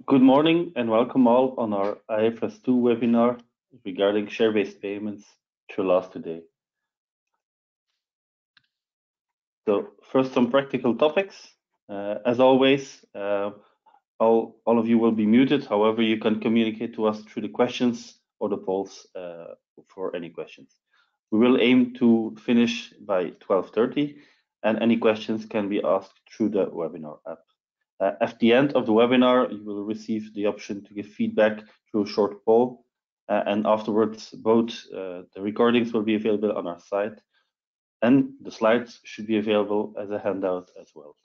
Good morning and welcome all on our IFRS 2 webinar regarding share-based payments to last today. So first, some practical topics. As always, all of you will be muted. However, you can communicate to us through the questions or the polls for any questions. We will aim to finish by 12:30, and any questions can be asked through the webinar app. At the end of the webinar, you will receive the option to give feedback through a short poll, and afterwards, both the recordings will be available on our site, and the slides should be available as a handout as well.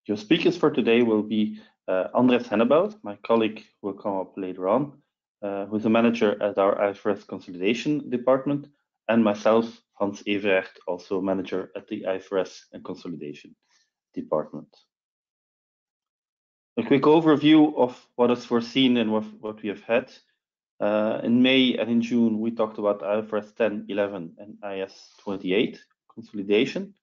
Your speakers for today will be Andres Hennebout, my colleague who will come up later on, who's a manager at our IFRS consolidation department, and myself, Hans Everert, also a manager at the IFRS and consolidation department. A quick overview of what is foreseen and what we have had. In May and in June, we talked about IFRS 10, 11, and IS 28 consolidation.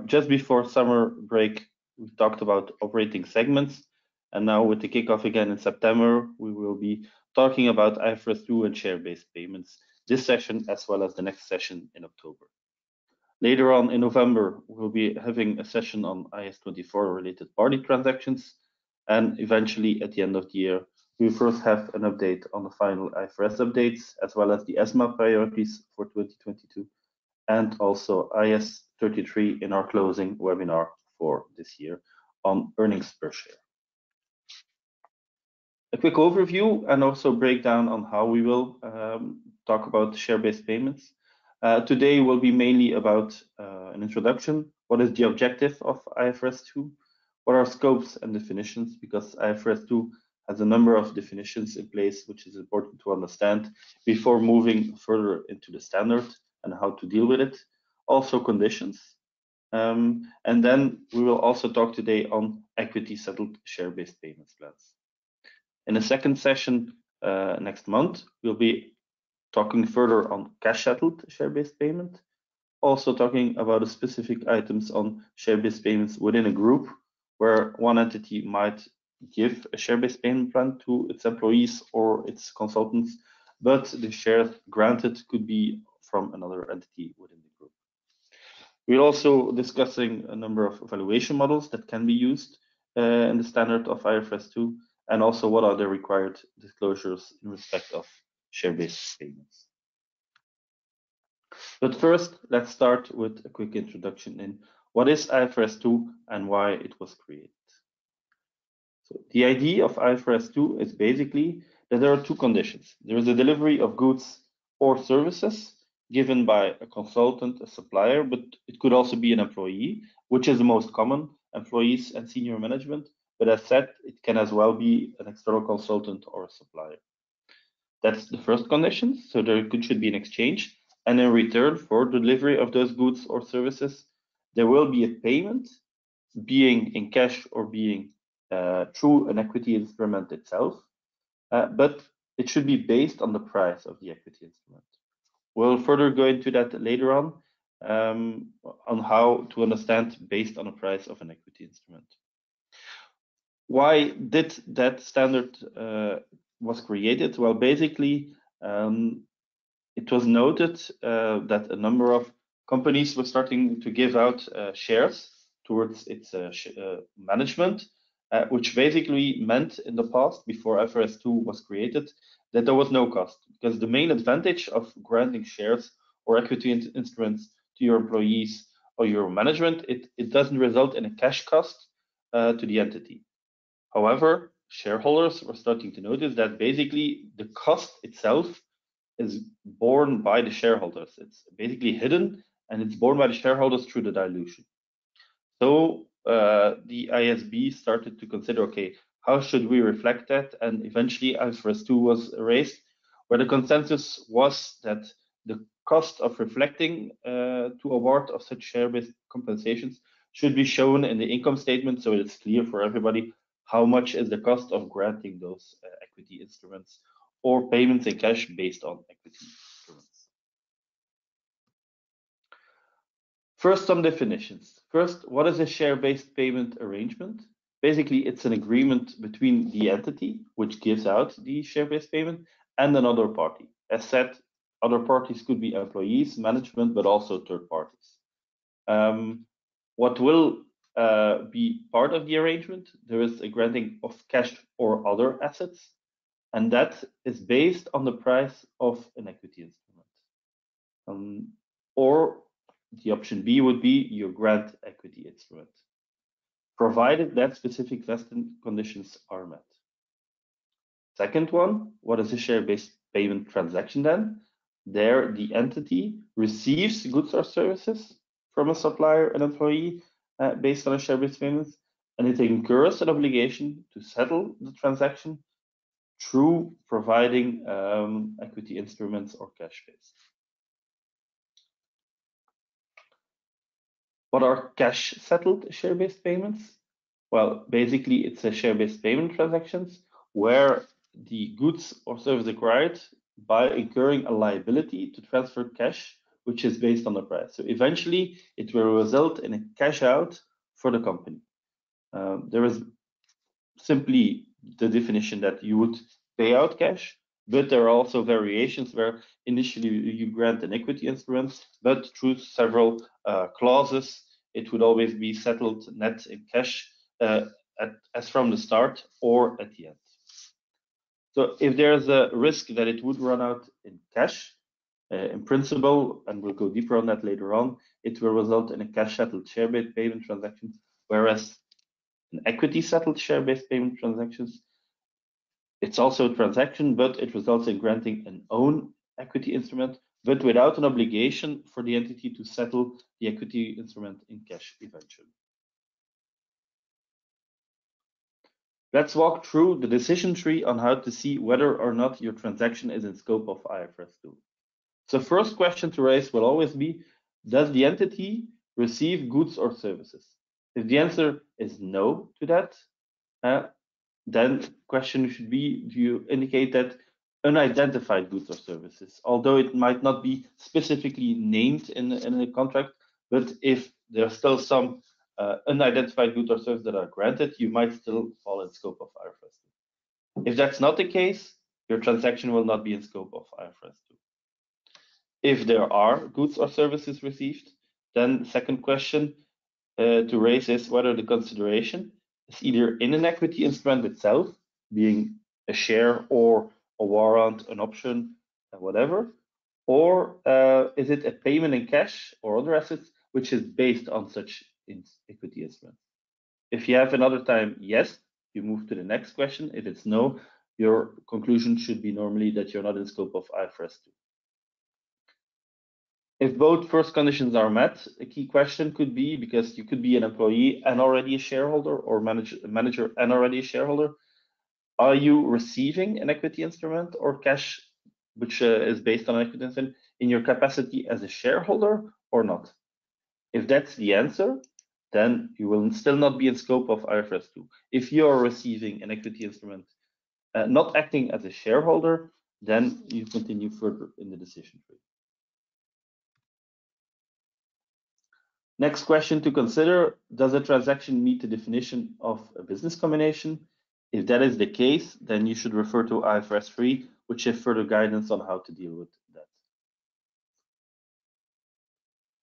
Just before summer break, we talked about operating segments. And now with the kickoff again in September, we will be talking about IFRS 2 and share-based payments this session, as well as the next session in October. Later on in November, we'll be having a session on IS 24 related party transactions. And eventually, at the end of the year, we first have an update on the final IFRS updates, as well as the ESMA priorities for 2022, and also IS 33 in our closing webinar for this year on earnings per share. A quick overview and also breakdown on how we will talk about share-based payments. Today will be mainly about an introduction. What is the objective of IFRS 2? What are scopes and definitions? Because IFRS 2 has a number of definitions in place, which is important to understand before moving further into the standard and how to deal with it. Also conditions. And then we will also talk today on equity settled share-based payments plans. In a second session next month, we'll be talking further on cash settled share-based payment. Also talking about the specific items on share-based payments within a group, where one entity might give a share-based payment plan to its employees or its consultants, but the shares granted could be from another entity within the group. We're also discussing a number of valuation models that can be used in the standard of IFRS 2, and also what are the required disclosures in respect of share-based payments. But first, let's start with a quick introduction in what is IFRS 2 and why it was created. So the idea of IFRS 2 is basically that there are two conditions. There is a delivery of goods or services given by a consultant, a supplier, but it could also be an employee, which is the most common, employees and senior management. But as said, it can as well be an external consultant or a supplier. That's the first condition. So there should be an exchange. And in return for the delivery of those goods or services, there will be a payment, being in cash or being through an equity instrument itself. But it should be based on the price of the equity instrument. We'll further go into that later on how to understand based on the price of an equity instrument. Why did that standard was created? Well, basically, it was noted that a number of companies were starting to give out shares towards its management, which basically meant in the past, before IFRS 2 was created, that there was no cost, because the main advantage of granting shares or equity instruments to your employees or your management, it doesn't result in a cash cost to the entity. However, shareholders were starting to notice that basically the cost itself is borne by the shareholders. It's basically hidden and it's borne by the shareholders through the dilution. So the ISB started to consider, okay, how should we reflect that? And eventually IFRS 2 was raised, where the consensus was that the cost of reflecting to award of such share-based compensations should be shown in the income statement, so it's clear for everybody how much is the cost of granting those equity instruments or payments in cash based on equity instruments. First, some definitions. First, what is a share-based payment arrangement? basically it's an agreement between the entity which gives out the share-based payment and another party. As said, other parties could be employees, management, but also third parties. What will be part of the arrangement? There is a granting of cash or other assets, and that is based on the price of an equity instrument. Or the option B would be you grant equity instrument, provided that specific vesting conditions are met. Second one, what is a share-based payment transaction then? There, the entity receives goods or services from a supplier and employee based on a share-based payment, and it incurs an obligation to settle the transaction through providing equity instruments or cash-based. What are cash-settled share-based payments? Well, basically, it's a share-based payment transactions where the goods or service acquired by incurring a liability to transfer cash, which is based on the price. So eventually, it will result in a cash out for the company. There is simply the definition that you would pay out cash, but there are also variations where initially you grant an equity instrument, but through several clauses, it would always be settled net in cash as from the start or at the end. So if there's a risk that it would run out in cash, in principle, and we'll go deeper on that later on, it will result in a cash settled share-based payment transaction, whereas an equity settled share-based payment transactions, it's also a transaction, but it results in granting an own equity instrument, but without an obligation for the entity to settle the equity instrument in cash eventually. Let's walk through the decision tree on how to see whether or not your transaction is in scope of IFRS 2. So first question to raise will always be, does the entity receive goods or services? If the answer is no to that, then question should be, do you indicate that unidentified goods or services, although it might not be specifically named in the contract, but if there are still some unidentified goods or services that are granted, you might still fall in scope of IFRS 2. If that's not the case, your transaction will not be in scope of IFRS 2. If there are goods or services received, then the second question to raise is whether the consideration is either in an equity instrument itself, being a share or a warrant, an option, whatever, or is it a payment in cash or other assets which is based on such equity instrument? If you have another time yes, you move to the next question. If it's no, your conclusion should be normally that you're not in scope of IFRS 2. If both first conditions are met, a key question could be, because you could be an employee and already a shareholder, or manager and already a shareholder, are you receiving an equity instrument or cash which is based on an equity instrument in your capacity as a shareholder or not? If that's the answer, then you will still not be in scope of IFRS 2. If you are receiving an equity instrument not acting as a shareholder, then you continue further in the decision tree. Next question to consider, does a transaction meet the definition of a business combination? If that is the case, then you should refer to IFRS 3, which has further guidance on how to deal with that.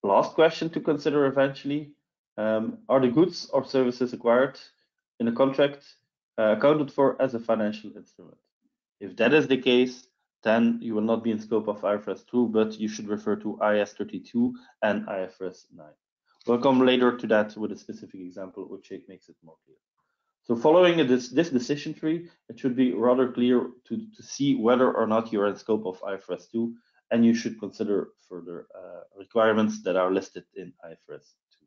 Last question to consider eventually, are the goods or services acquired in a contract accounted for as a financial instrument? If that is the case, then you will not be in scope of IFRS 2, but you should refer to IAS 32 and IFRS 9. We'll come later to that with a specific example, which makes it more clear. So following this decision tree, it should be rather clear to see whether or not you're in scope of IFRS 2, and you should consider further requirements that are listed in IFRS 2.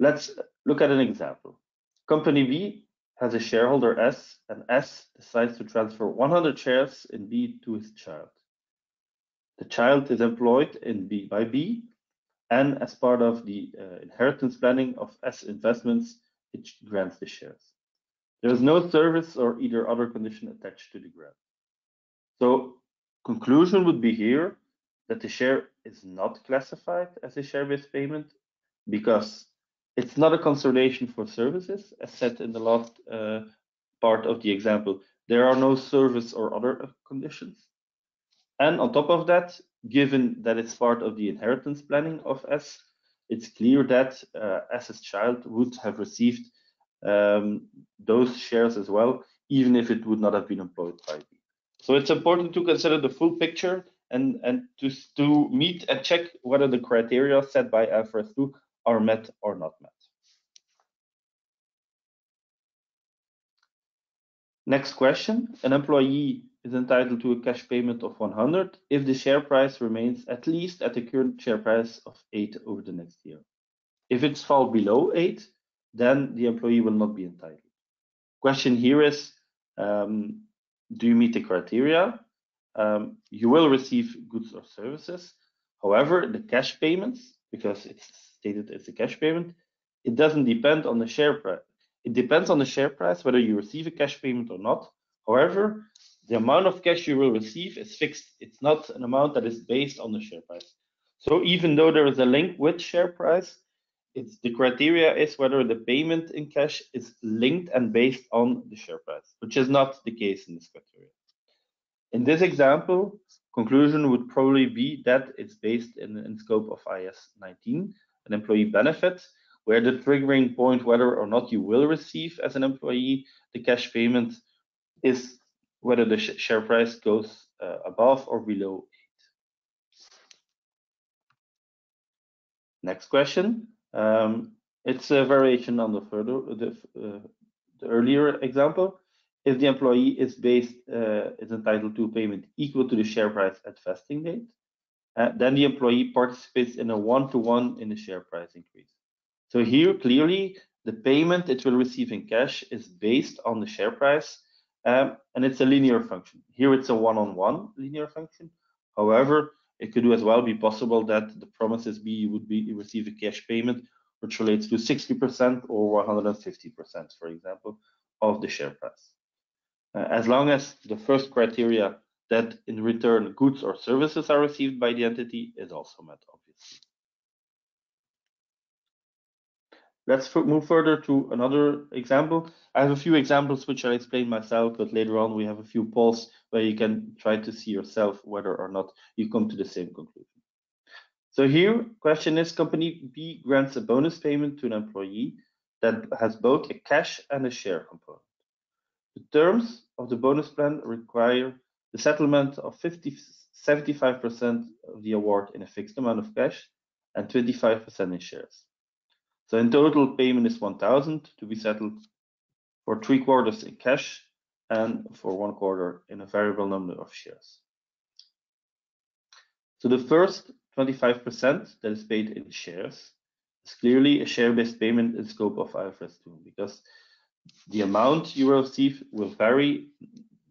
Let's look at an example. Company B has a shareholder S, and S decides to transfer 100 shares in B to his child. The child is employed by B, and as part of the inheritance planning of S investments, it grants the shares. There is no service or either other condition attached to the grant. So conclusion would be here that the share is not classified as a share-based payment because It's not a consolidation for services, as said in the last part of the example. There are no service or other conditions. And on top of that, given that it's part of the inheritance planning of S, it's clear that S's child would have received those shares as well, even if it would not have been employed by B. So it's important to consider the full picture and to meet and check whether the criteria set by IFRS 2 are met or not met. Next question. An employee is entitled to a cash payment of 100 if the share price remains at least at the current share price of 8 over the next year. If it's fall below 8, then the employee will not be entitled. Question here is, do you meet the criteria? You will receive goods or services. However, the cash payments, because it's stated as a cash payment, it doesn't depend on the share price. It depends on the share price whether you receive a cash payment or not. However, the amount of cash you will receive is fixed. It's not an amount that is based on the share price. So even though there is a link with share price, it's the criteria is whether the payment in cash is linked and based on the share price, which is not the case in this criteria. In this example, conclusion would probably be that it's based in scope of IAS 19, an employee benefit, where the triggering point whether or not you will receive as an employee the cash payment is whether the share price goes above or below 8. Next question. It's a variation on the earlier example. If the employee is entitled to a payment equal to the share price at vesting date, then the employee participates in a one-to-one in the share price increase. So here, clearly, the payment it will receive in cash is based on the share price, and it's a linear function. Here, it's a one-on-one linear function. However, it could as well be possible that the promises B would be receive a cash payment which relates to 60% or 150%, for example, of the share price. As long as the first criteria that in return goods or services are received by the entity is also met, obviously. Let's move further to another example. I have a few examples which I'll explain myself, but later on we have a few polls where you can try to see yourself whether or not you come to the same conclusion. So here, question is, company B grants a bonus payment to an employee that has both a cash and a share component. The terms of the bonus plan require the settlement of 75% of the award in a fixed amount of cash and 25% in shares. So in total, payment is 1,000 to be settled for 3/4 in cash and for 1/4 in a variable number of shares. So the first 25% that is paid in shares is clearly a share-based payment in scope of IFRS 2 because the amount you will receive will vary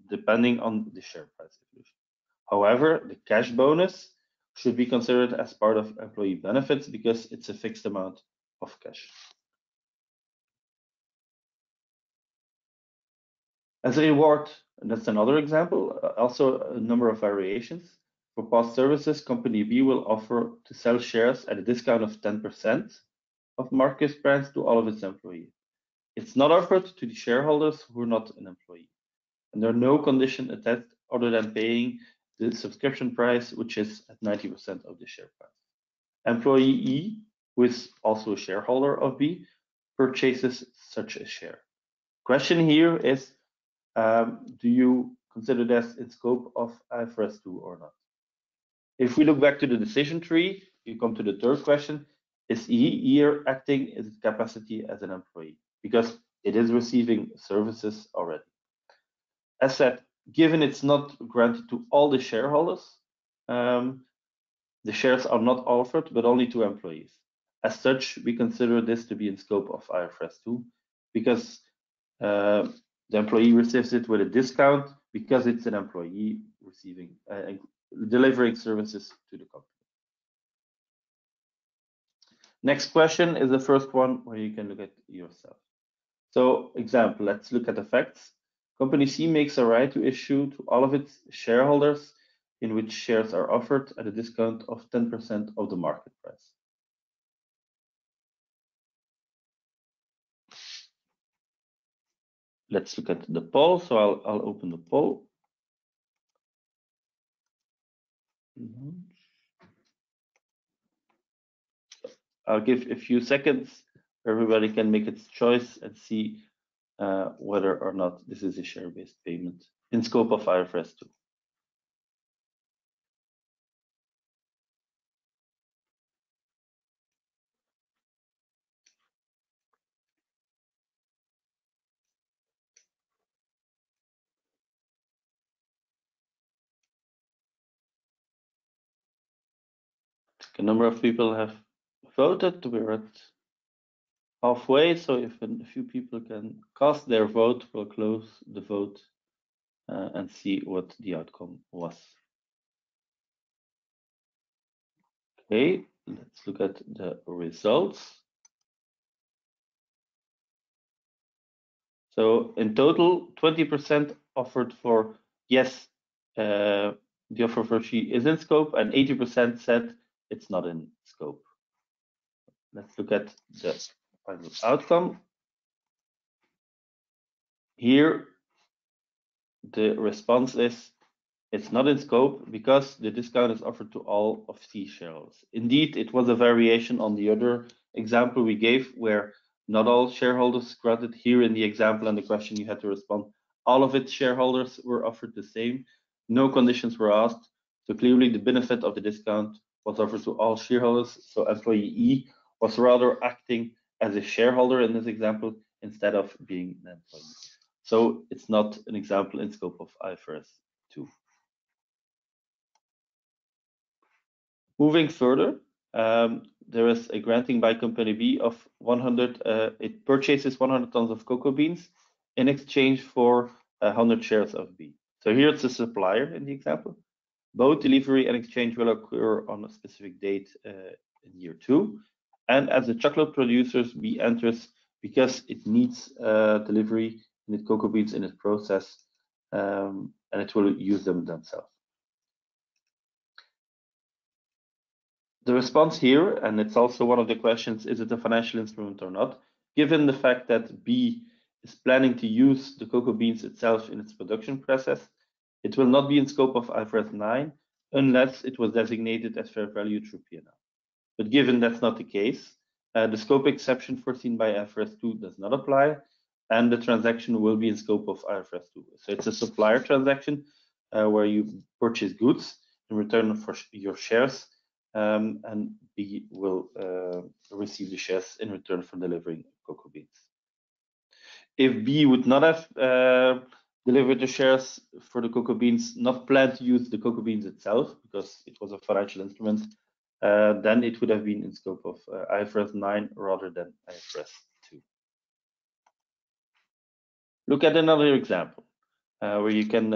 depending on the share price evolution. However, the cash bonus should be considered as part of employee benefits because it's a fixed amount of cash. As a reward, and that's another example, also a number of variations. For past services, company B will offer to sell shares at a discount of 10% of market price to all of its employees. It's not offered to the shareholders who are not an employee. And there are no conditions attached other than paying the subscription price, which is at 90% of the share price. Employee E, who is also a shareholder of B, purchases such a share. Question here is, do you consider this in scope of IFRS 2 or not? If we look back to the decision tree, you come to the third question. Is E here acting in its capacity as an employee? Because it is receiving services already. As said, given it's not granted to all the shareholders, the shares are not offered, but only to employees. As such, we consider this to be in scope of IFRS 2 because the employee receives it with a discount because it's an employee receiving delivering services to the company. Next question is the first one where you can look at yourself. So example, let's look at the facts. Company C makes a right to issue to all of its shareholders in which shares are offered at a discount of 10% of the market price. let's look at the poll. So I'll open the poll. I'll give a few seconds. Everybody can make its choice and see whether or not this is a share-based payment in scope of IFRS 2. A number of people have voted. We're at halfway, so if a few people can cast their vote, we'll close the vote and see what the outcome was. Okay, let's look at the results. So in total, 20% offered for yes, the offer for she is in scope, and 80% said it's not in scope. Let's look at the final outcome. Here, the response is it's not in scope because the discount is offered to all of C shareholders. Indeed, it was a variation on the other example we gave where not all shareholders granted. Here in the example and the question you had to respond, all of its shareholders were offered the same. No conditions were asked. So clearly the benefit of the discount was offered to all shareholders. So employee E was rather acting as a shareholder in this example instead of being an employee. So it's not an example in scope of IFRS 2. Moving further, there is a granting by company B of 100, it purchases 100 tons of cocoa beans in exchange for 100 shares of B. So here it's a supplier in the example. Both delivery and exchange will occur on a specific date in year 2. And as a chocolate producers, B enters because it needs delivery in its cocoa beans in its process, and it will use them themselves. The response here, and it's also one of the questions, is it a financial instrument or not? Given the fact that B is planning to use the cocoa beans itself in its production process, it will not be in scope of IFRS 9 unless it was designated as fair value through P&L. But given that's not the case, the scope exception foreseen by IFRS 2 does not apply, and the transaction will be in scope of IFRS 2. So it's a supplier transaction where you purchase goods in return for your shares, and B will receive the shares in return for delivering cocoa beans. If B would not have delivered the shares for the cocoa beans, not planned to use the cocoa beans itself because it was a financial instrument, then it would have been in scope of IFRS 9 rather than IFRS 2. Look at another example where you can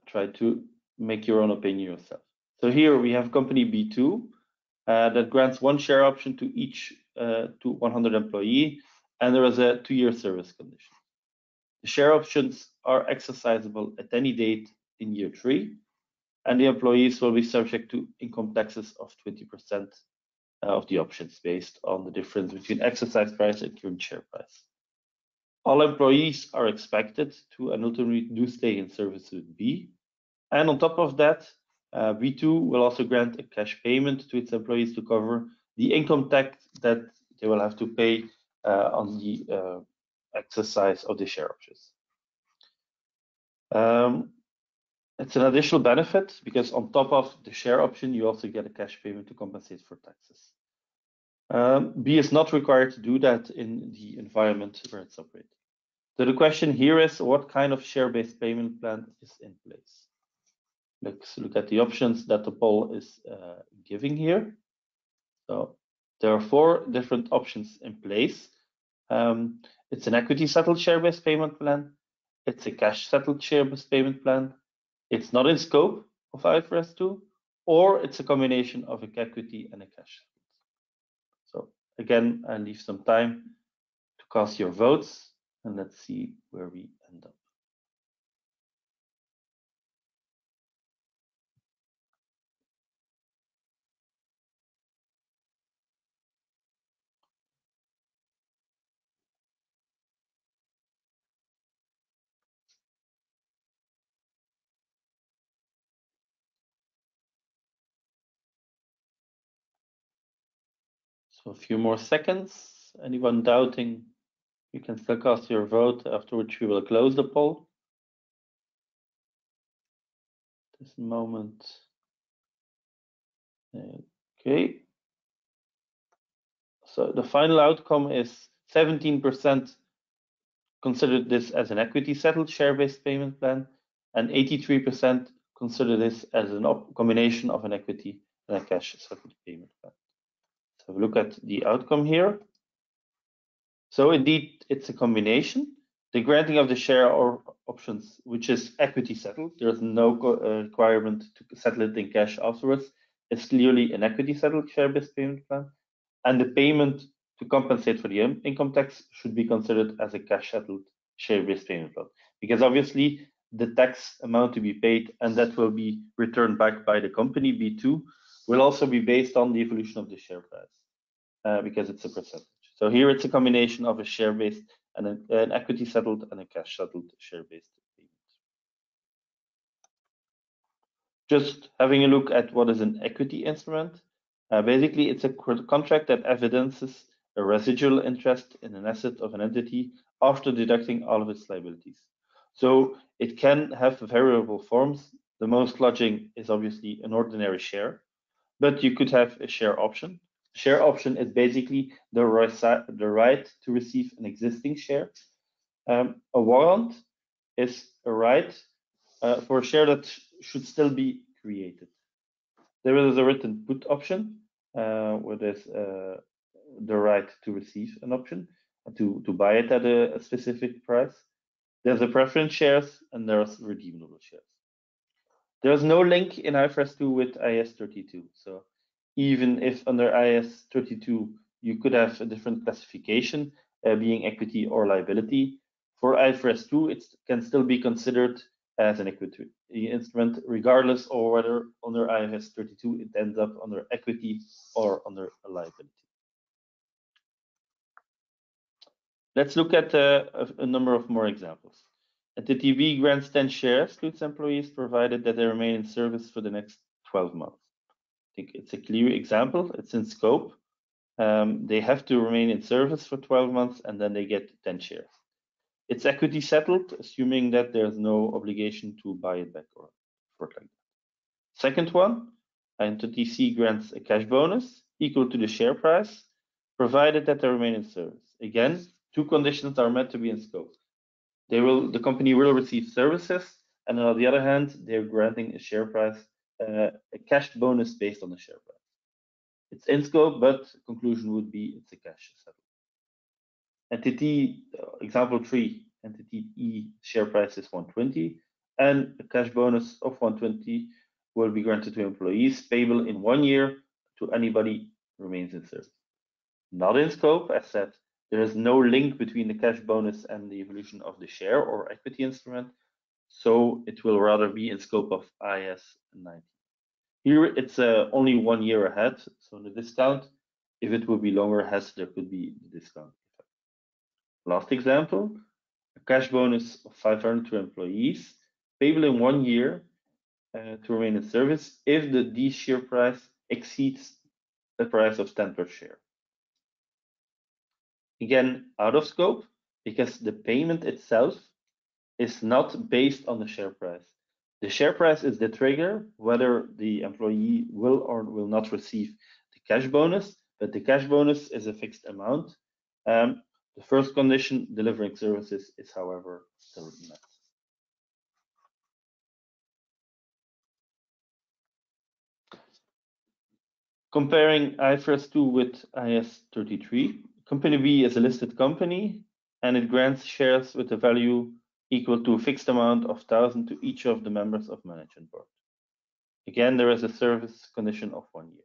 try to make your own opinion yourself. So here we have company B2 that grants one share option to each to 100 employee, and there is a 2-year service condition. The share options are exercisable at any date in year 3, and the employees will be subject to income taxes of 20% of the options based on the difference between exercise price and current share price. All employees are expected to and ultimately do stay in service with B, and on top of that, B2 will also grant a cash payment to its employees to cover the income tax that they will have to pay on the exercise of the share options. It's an additional benefit because on top of the share option, you also get a cash payment to compensate for taxes. B is not required to do that in the environment where it's operated. So the question here is, what kind of share-based payment plan is in place? Let's look at the options that the poll is giving here. So there are 4 different options in place. It's an equity settled share-based payment plan. It's a cash settled share-based payment plan. It's not in scope of IFRS 2, or it's a combination of a equity and a cash. So again, I leave some time to cast your votes, and let's see where we end up. So a few more seconds. Anyone doubting, you can still cast your vote, after which we will close the poll. This moment. Okay. So the final outcome is 17% considered this as an equity settled share-based payment plan, and 83% consider this as a combination of an equity and a cash settled payment plan. So look at the outcome here. So indeed, it's a combination. The granting of the share or options, which is equity settled, there's no requirement to settle it in cash afterwards. It's clearly an equity settled share-based payment plan. And the payment to compensate for the income tax should be considered as a cash settled share-based payment plan. Because obviously the tax amount to be paid and that will be returned back by the company, B2, will also be based on the evolution of the share price because it's a percentage. So here it's a combination of a share-based and an equity settled and a cash settled share-based payment. Just having a look at what is an equity instrument. Basically, it's a contract that evidences a residual interest in an asset of an entity after deducting all of its liabilities. So it can have variable forms. The most lodging is obviously an ordinary share, but you could have a share option. Share option is basically the right to receive an existing share. A warrant is a right for a share that should still be created. There is a written put option where there's the right to receive an option to buy it at a specific price. There's a preference shares and there's redeemable shares. There's no link in IFRS 2 with IAS 32. So even if under IAS 32 you could have a different classification being equity or liability, for IFRS 2 it can still be considered as an equity instrument, regardless of whether under IFRS 32 it ends up under equity or under a liability. Let's look at a number of more examples. Entity B grants 10 shares to its employees, provided that they remain in service for the next 12 months. I think it's a clear example. It's in scope. They have to remain in service for 12 months and then they get 10 shares. It's equity settled, assuming that there's no obligation to buy it back or work like that. Second one, entity C grants a cash bonus equal to the share price, provided that they remain in service. Again, two conditions are met to be in scope. The company will receive services, and on the other hand, they're granting a share price, a cash bonus based on the share price. It's in scope, but conclusion would be it's a cash settlement. Entity example 3, entity E share price is 120, and a cash bonus of 120 will be granted to employees, payable in 1 year to anybody who remains in service. Not in scope, as said. There is no link between the cash bonus and the evolution of the share or equity instrument, so it will rather be in scope of IAS 19. Here it's only 1 year ahead, so the discount, if it would be longer ahead, there could be the discount effect. Last example, a cash bonus of 500 to employees, payable in 1 year to remain in service if the D share price exceeds the price of 10 per share. Again, out of scope, because the payment itself is not based on the share price. The share price is the trigger whether the employee will or will not receive the cash bonus, but the cash bonus is a fixed amount. The first condition, delivering services, is however still met. Comparing IFRS 2 with IAS 33, Company B is a listed company and it grants shares with a value equal to a fixed amount of 1,000 to each of the members of management board. Again, there is a service condition of 1 year.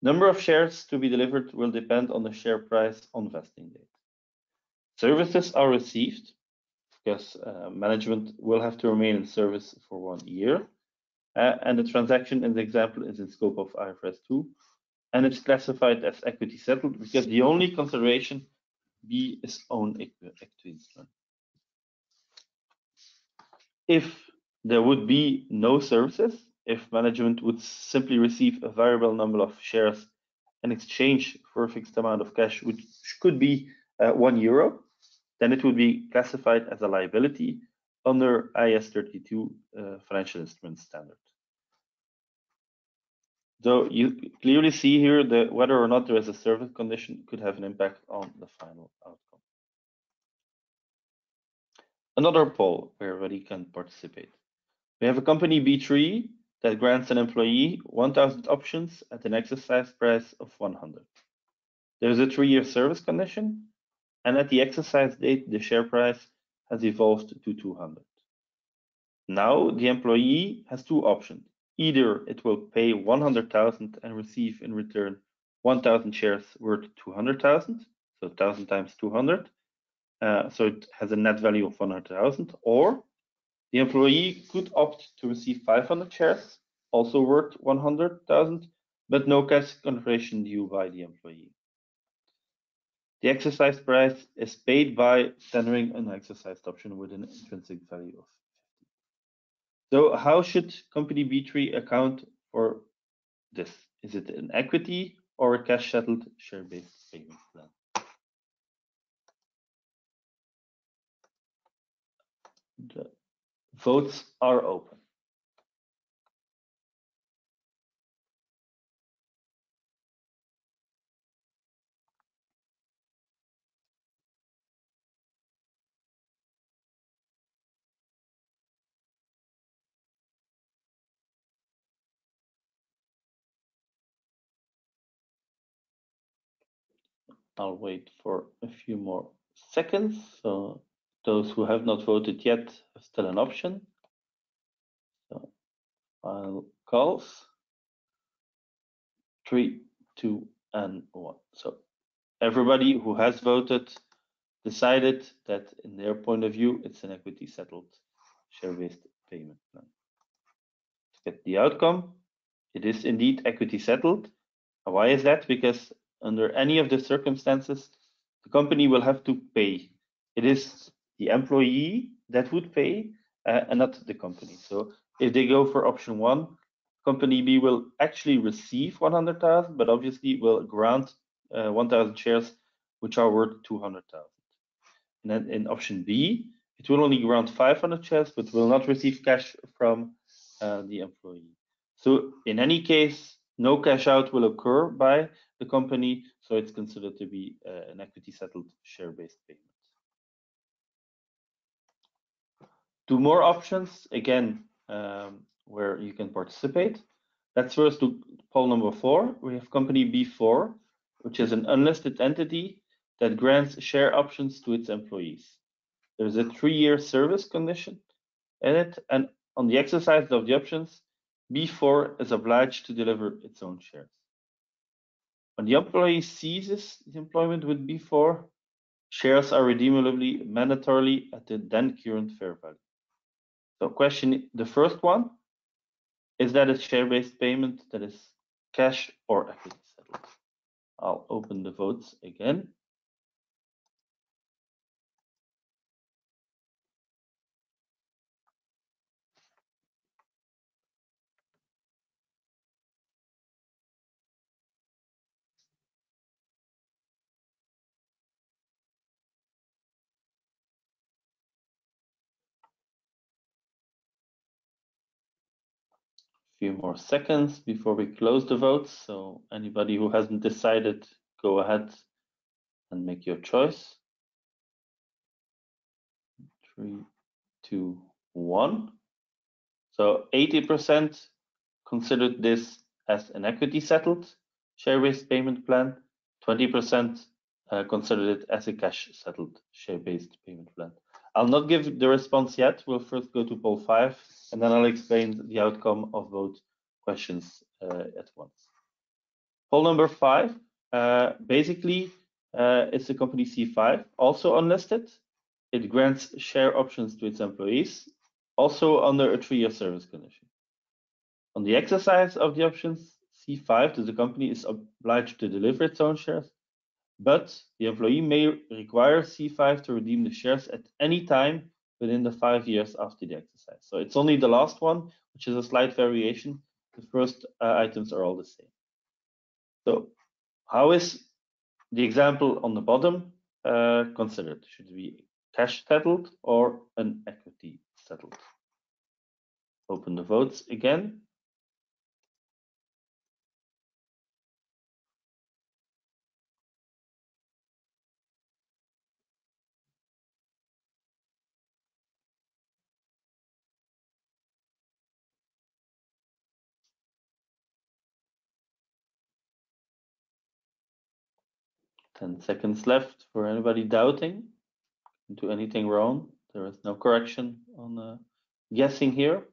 Number of shares to be delivered will depend on the share price on vesting date. Services are received because management will have to remain in service for 1 year. And the transaction in the example is in scope of IFRS 2, and it's classified as equity settled because the only consideration B is own equity instrument. If there would be no services, if management would simply receive a variable number of shares in exchange for a fixed amount of cash, which could be €1, then it would be classified as a liability under IAS 32 financial instrument standard. So you clearly see here that whether or not there is a service condition could have an impact on the final outcome. Another poll where everybody can participate. We have a company B3 that grants an employee 1,000 options at an exercise price of 100. There's a 3-year service condition, and at the exercise date, the share price has evolved to 200. Now the employee has two options. Either it will pay 100,000 and receive in return 1,000 shares worth 200,000, so 1,000 times 200, so it has a net value of 100,000, or the employee could opt to receive 500 shares, also worth 100,000, but no cash consideration due by the employee. The exercise price is paid by tendering an exercised option with an intrinsic value of 50. So how should company B3 account for this? Is it an equity or a cash settled share-based payment plan? The votes are open. I'll wait for a few more seconds. So those who have not voted yet have still an option. So final calls. 3, 2, and 1. So everybody who has voted decided that in their point of view, it's an equity settled share-based payment plan. Let's get the outcome. It is indeed equity settled. Why is that? Because under any of the circumstances, the company will have to pay. It is the employee that would pay and not the company. So if they go for option 1, company B will actually receive 100,000, but obviously will grant 1,000 shares, which are worth 200,000. And then in option B, it will only grant 500 shares, but will not receive cash from the employee. So in any case, no cash out will occur by the company, so it's considered to be an equity settled share-based payment. 2 more options, again, where you can participate. Let's first do poll number 4. We have company B4, which is an unlisted entity that grants share options to its employees. There's a 3-year service condition in it, and on the exercise of the options, B4 is obliged to deliver its own shares. When the employee ceases the employment with B4, shares are redeemably mandatorily at the then current fair value. So question, the first one, is that a share-based payment that is cash or equity settled? I'll open the votes again. Few more seconds before we close the votes. So anybody who hasn't decided, go ahead and make your choice. 3, 2, 1. So 80% considered this as an equity settled share-based payment plan. 20% considered it as a cash settled share-based payment plan. I'll not give the response yet. We'll first go to poll 5, and then I'll explain the outcome of both questions at once. Poll number 5, basically, it's the company C5, also unlisted. It grants share options to its employees, also under a 3-year service condition. On the exercise of the options, C5, the company is obliged to deliver its own shares, but the employee may require C5 to redeem the shares at any time within the 5 years after the exercise. So it's only the last one, which is a slight variation. The first items are all the same. So How is the example on the bottom considered? Should it be cash settled or an equity settled? Open the votes again. Ten seconds left for anybody doubting. Do anything wrong. There is no correction on guessing here.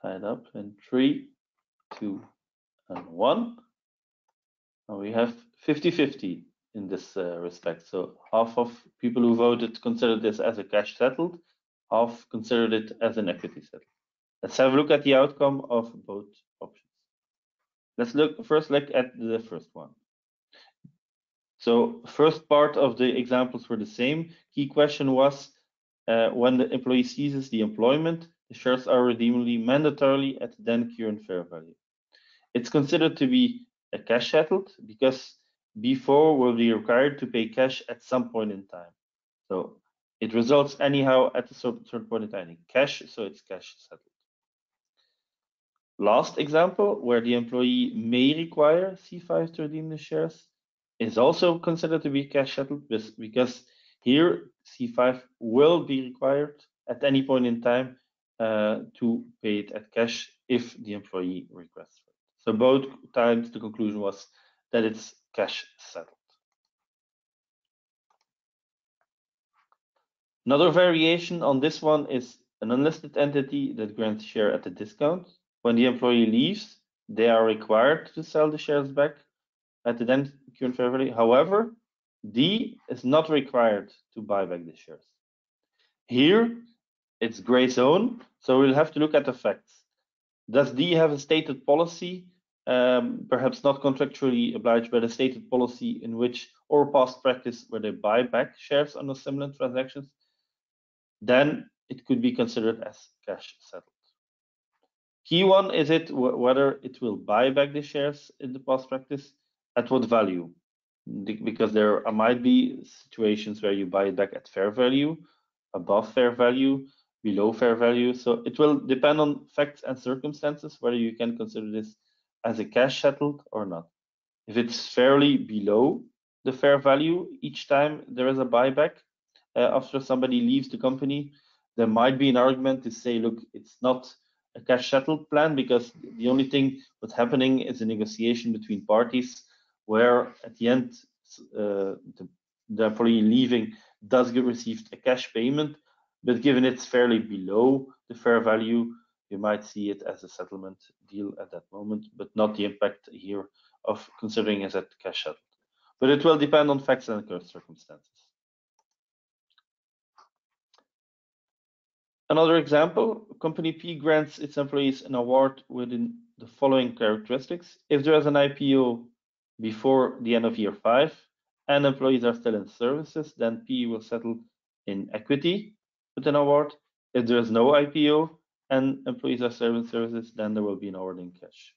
Tied up in 3, 2, and 1. And we have 50-50 in this respect. So half of people who voted considered this as a cash settled, half considered it as an equity settled. Let's have a look at the outcome of both options. Let's first look at the first one. So first part of the examples were the same. Key question was when the employee ceases the employment, the shares are redeemable mandatorily at then current fair value. It's considered to be a cash settled because B4 will be required to pay cash at some point in time. So it results anyhow at a certain point in time in cash, so it's cash settled. Last example, where the employee may require C5 to redeem the shares, is also considered to be cash settled because here C5 will be required at any point in time to pay it at cash if the employee requests it. So both times the conclusion was that it's cash settled. Another variation on this one is an unlisted entity that grants share at a discount. When the employee leaves, they are required to sell the shares back at the then current fair value. However, D is not required to buy back the shares. Here, it's gray zone, so we'll have to look at the facts. Does D have a stated policy, perhaps not contractually obliged, but a stated policy in which, or past practice where they buy back shares under similar transactions? Then it could be considered as cash settled. Key one is whether it will buy back the shares in the past practice, at what value? Because there might be situations where you buy it back at fair value, above fair value, below fair value. So it will depend on facts and circumstances whether you can consider this as a cash settled or not. If it's fairly below the fair value each time there is a buyback after somebody leaves the company, there might be an argument to say, look, it's not a cash settled plan because the only thing what's happening is a negotiation between parties where at the end the employee leaving does get received a cash payment, but given it's fairly below the fair value, you might see it as a settlement deal at that moment, but not the impact here of considering as a cash settled. But it will depend on facts and circumstances. Another example, company P grants its employees an award within the following characteristics. If there is an IPO before the end of year 5 and employees are still in services, then P will settle in equity with an award. If there is no IPO and employees are still in services, then there will be an award in cash.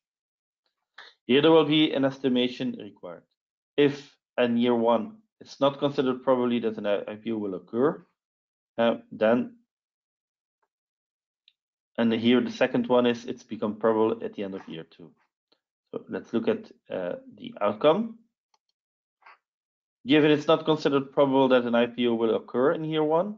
Here there will be an estimation required. If in year 1 it's not considered probably that an IPO will occur, then and here the second one is it's become probable at the end of year 2. So let's look at the outcome. Given it's not considered probable that an IPO will occur in year 1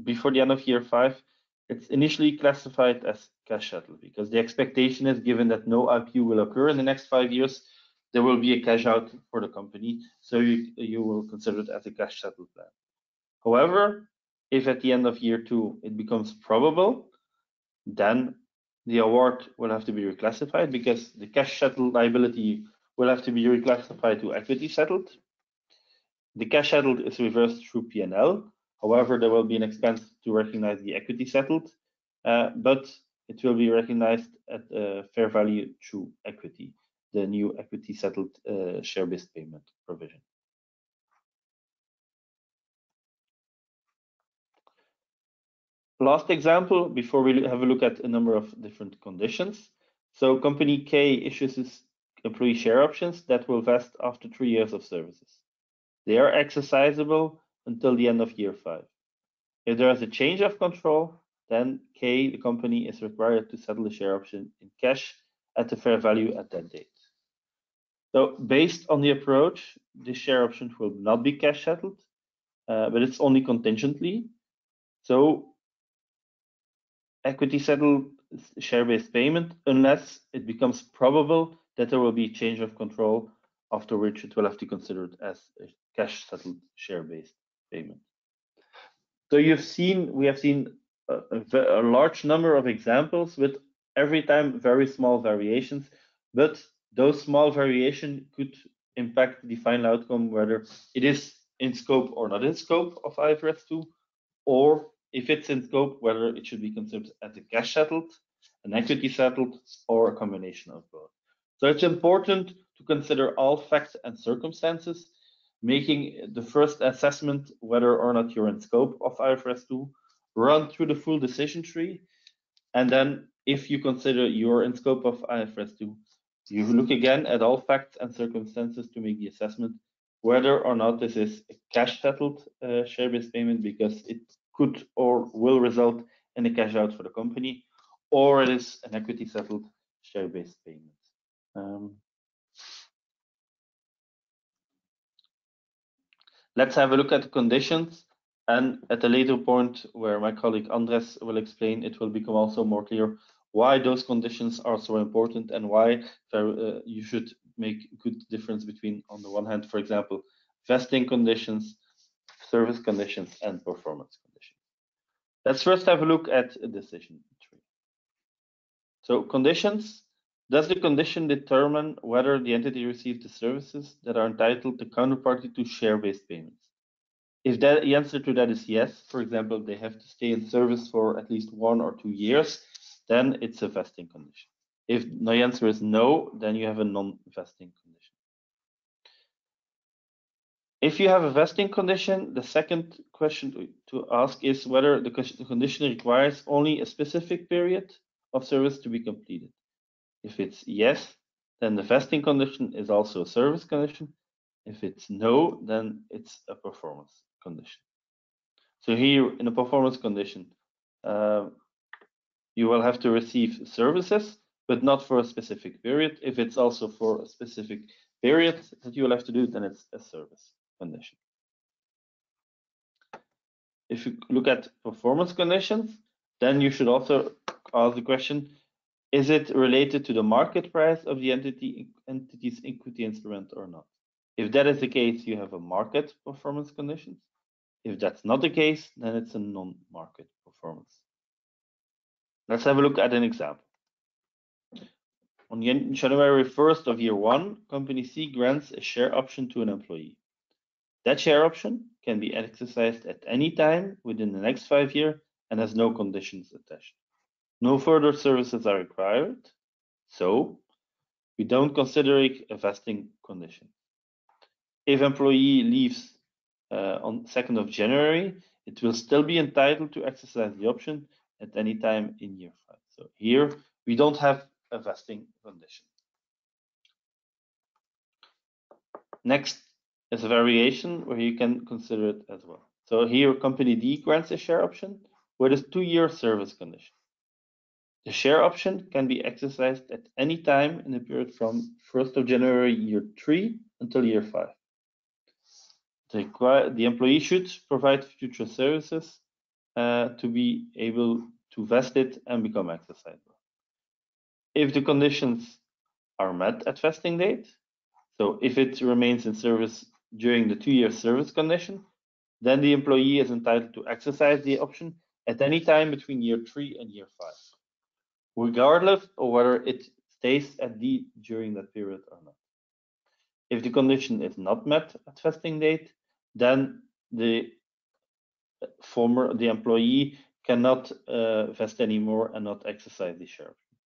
before the end of year 5, it's initially classified as cash settled because the expectation is given that no IPO will occur in the next 5 years, there will be a cash out for the company. So you will consider it as a cash settled plan. However, if at the end of year 2 it becomes probable, then the award will have to be reclassified because the cash settled liability will have to be reclassified to equity settled. The cash settled is reversed through P&L. However, there will be an expense to recognize the equity settled, but it will be recognized at fair value through equity, the new equity settled share-based payment provision. Last example before we have a look at a number of different conditions. So company K issues employee share options that will vest after 3 years of services. They are exercisable until the end of year 5. If there is a change of control, then K, the company, is required to settle the share option in cash at the fair value at that date. So based on the approach, the share option will not be cash settled, but it's only contingently. So equity settled share-based payment unless it becomes probable that there will be change of control, after which it will have to be considered as a cash settled share-based payment. So we have seen a large number of examples with every time very small variations, but those small variations could impact the final outcome, whether it is in scope or not in scope of IFRS 2, or if it's in scope, whether it should be considered as a cash settled, an equity settled, or a combination of both. So it's important to consider all facts and circumstances, making the first assessment whether or not you're in scope of IFRS 2, run through the full decision tree, and then if you consider you're in scope of IFRS 2, you look again at all facts and circumstances to make the assessment whether or not this is a cash settled share-based payment, because it could or will result in a cash out for the company, or it is an equity settled share-based payment. Let's have a look at the conditions, and at a later point where my colleague Andres will explain, it will become also more clear why those conditions are so important and why you should make good difference between, on the one hand, for example, vesting conditions, service conditions, and performance conditions. Let's first have a look at a decision tree. So conditions. Does the condition determine whether the entity receives the services that are entitled to counterparty to share-based payments? If the answer to that is yes, for example, they have to stay in service for at least 1 or 2 years, then it's a vesting condition. If the answer is no, then you have a non-vesting condition. If you have a vesting condition, the second question to ask is whether the condition requires only a specific period of service to be completed. If it's yes, then the vesting condition is also a service condition. If it's no, then it's a performance condition. So here in a performance condition, you will have to receive services, but not for a specific period. If it's also for a specific period that you will have to do, then it's a service condition. If you look at performance conditions, then you should also ask the question, is it related to the market price of the entity's equity instrument or not? If that is the case, you have a market performance condition. If that's not the case, then it's a non-market performance. Let's have a look at an example. On January 1st of year 1, company C grants a share option to an employee. That share option can be exercised at any time within the next 5 years and has no conditions attached. No further services are required, so we don't consider it a vesting condition. If employee leaves on 2nd of January, it will still be entitled to exercise the option at any time in year 5. So here we don't have a vesting condition. Next is a variation where you can consider it as well. So here company D grants a share option with a 2-year service condition. The share option can be exercised at any time in the period from 1st of January year 3 until year 5. The employee should provide future services to be able to vest it and become exercisable. If the conditions are met at vesting date, so if it remains in service during the 2-year service condition, then the employee is entitled to exercise the option at any time between year 3 and year 5, regardless of whether it stays at D during that period or not. If the condition is not met at vesting date, then the employee cannot vest anymore and not exercise the share option.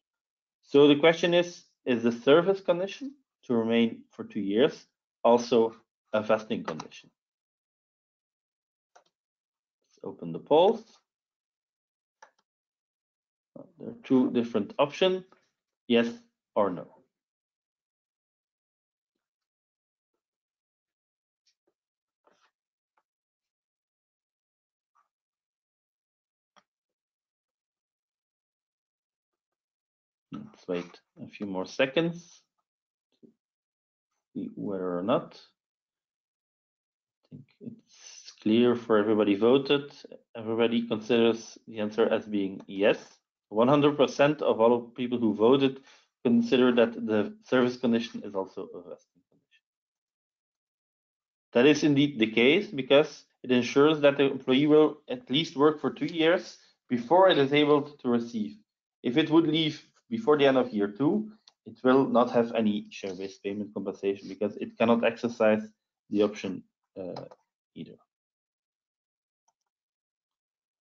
So the question is the service condition to remain for 2 years also a vesting condition? Let's open the polls. There are 2 different options, yes or no. Let's wait a few more seconds to see whether or not. I think it's clear for everybody voted. Everybody considers the answer as being yes. 100% of all people who voted consider that the service condition is also a vesting condition. That is indeed the case because it ensures that the employee will at least work for 2 years before it is able to receive. If it would leave before the end of year 2, it will not have any share-based payment compensation because it cannot exercise the option either.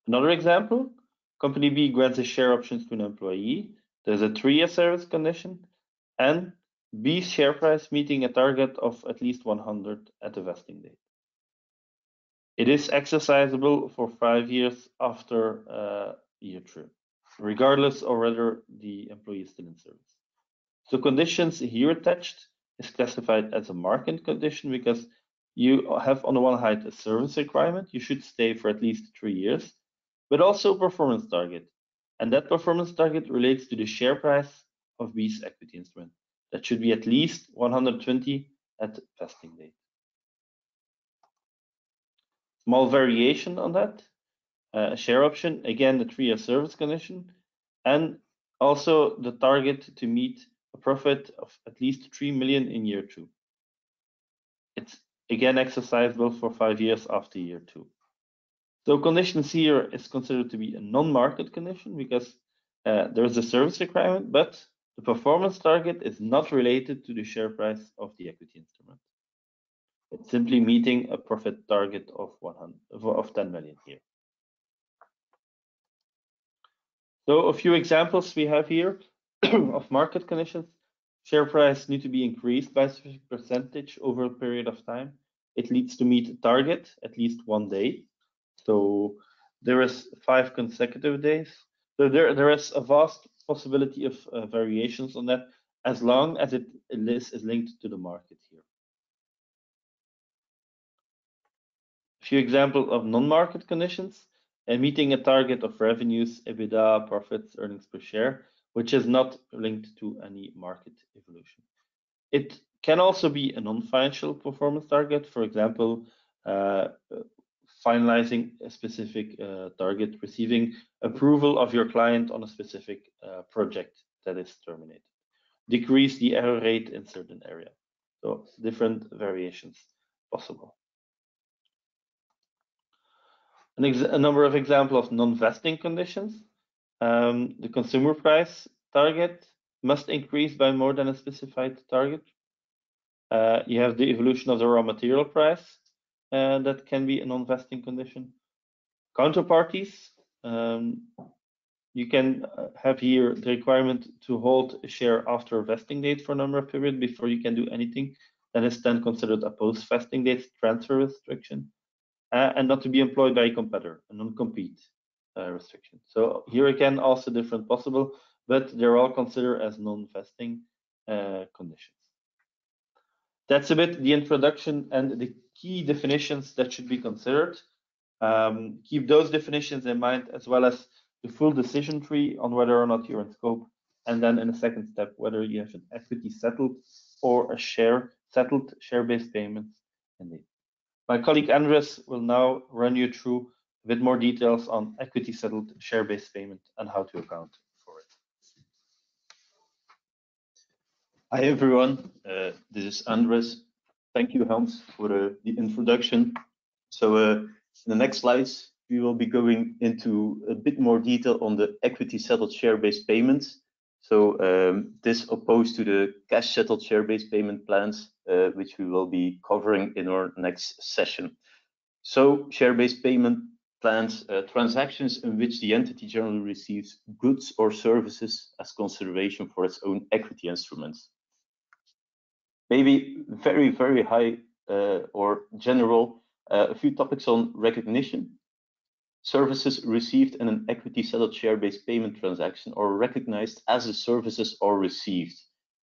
Another example, company B grants a share options to an employee. There's a 3-year service condition and B's share price meeting a target of at least 100 at the vesting date. It is exercisable for 5 years after year 3, regardless of whether the employee is still in service. So conditions here attached is classified as a market condition because you have on the one hand a service requirement, you should stay for at least 3 years, but also a performance target. And that performance target relates to the share price of B's equity instrument. That should be at least 120 at vesting date. Small variation on that, share option, again, the 3-year service condition, and also the target to meet a profit of at least 3 million in year 2. It's again exercisable for 5 years after year 2. So conditions here is considered to be a non-market condition because there is a service requirement, but the performance target is not related to the share price of the equity instrument. It's simply meeting a profit target of 10 million here. So a few examples we have here of market conditions. Share price need to be increased by a specific percentage over a period of time. It needs to meet a target at least 1 day. So there is 5 consecutive days. So there is a vast possibility of variations on that as long as it is linked to the market here. A few examples of non-market conditions. Meeting a target of revenues, EBITDA, profits, earnings per share, which is not linked to any market evolution. It can also be a non-financial performance target, for example, finalizing a specific target, receiving approval of your client on a specific project that is terminated, decrease the error rate in certain area. So different variations possible. A number of examples of non-vesting conditions. The consumer price target must increase by more than a specified target. You have the evolution of the raw material price that can be a non-vesting condition. Counterparties, you can have here the requirement to hold a share after a vesting date for a number of periods before you can do anything. That is then considered a post-vesting date transfer restriction. And not to be employed by a competitor, a non-compete restriction. So here again, also different possible, but they're all considered as non-vesting conditions. That's a bit the introduction and the key definitions that should be considered. Keep those definitions in mind, as well as the full decision tree on whether or not you're in scope, and then in a second step, whether you have an equity settled or a settled share-based payment indeed. My colleague Andres will now run you through a bit more details on equity settled share-based payment and how to account for it. Hi everyone, this is Andres. Thank you, Hans, for the introduction. So in the next slides, we will be going into a bit more detail on the equity settled share-based payments. So this opposed to the cash settled share-based payment plans, which we will be covering in our next session. So share-based payment plans, transactions in which the entity generally receives goods or services as consideration for its own equity instruments. Maybe very, very high or general, a few topics on recognition. Services received in an equity settled share-based payment transaction are recognized as the services are received.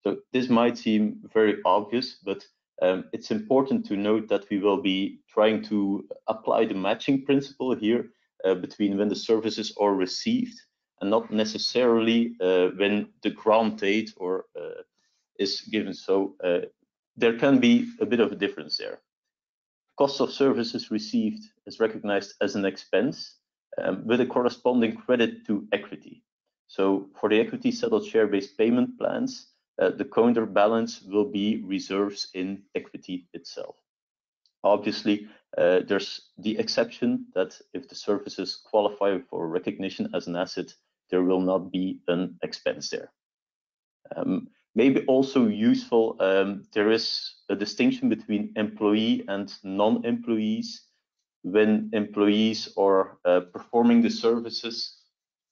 So this might seem very obvious, but it's important to note that we will be trying to apply the matching principle here between when the services are received and not necessarily when the grant date or is given. So there can be a bit of a difference there. Cost of services received is recognized as an expense with a corresponding credit to equity. So for the equity settled share-based payment plans, the counterbalance will be reserves in equity itself. Obviously, there's the exception that if the services qualify for recognition as an asset, there will not be an expense there. Maybe also useful, there is a distinction between employee and non-employees. When employees are performing the services,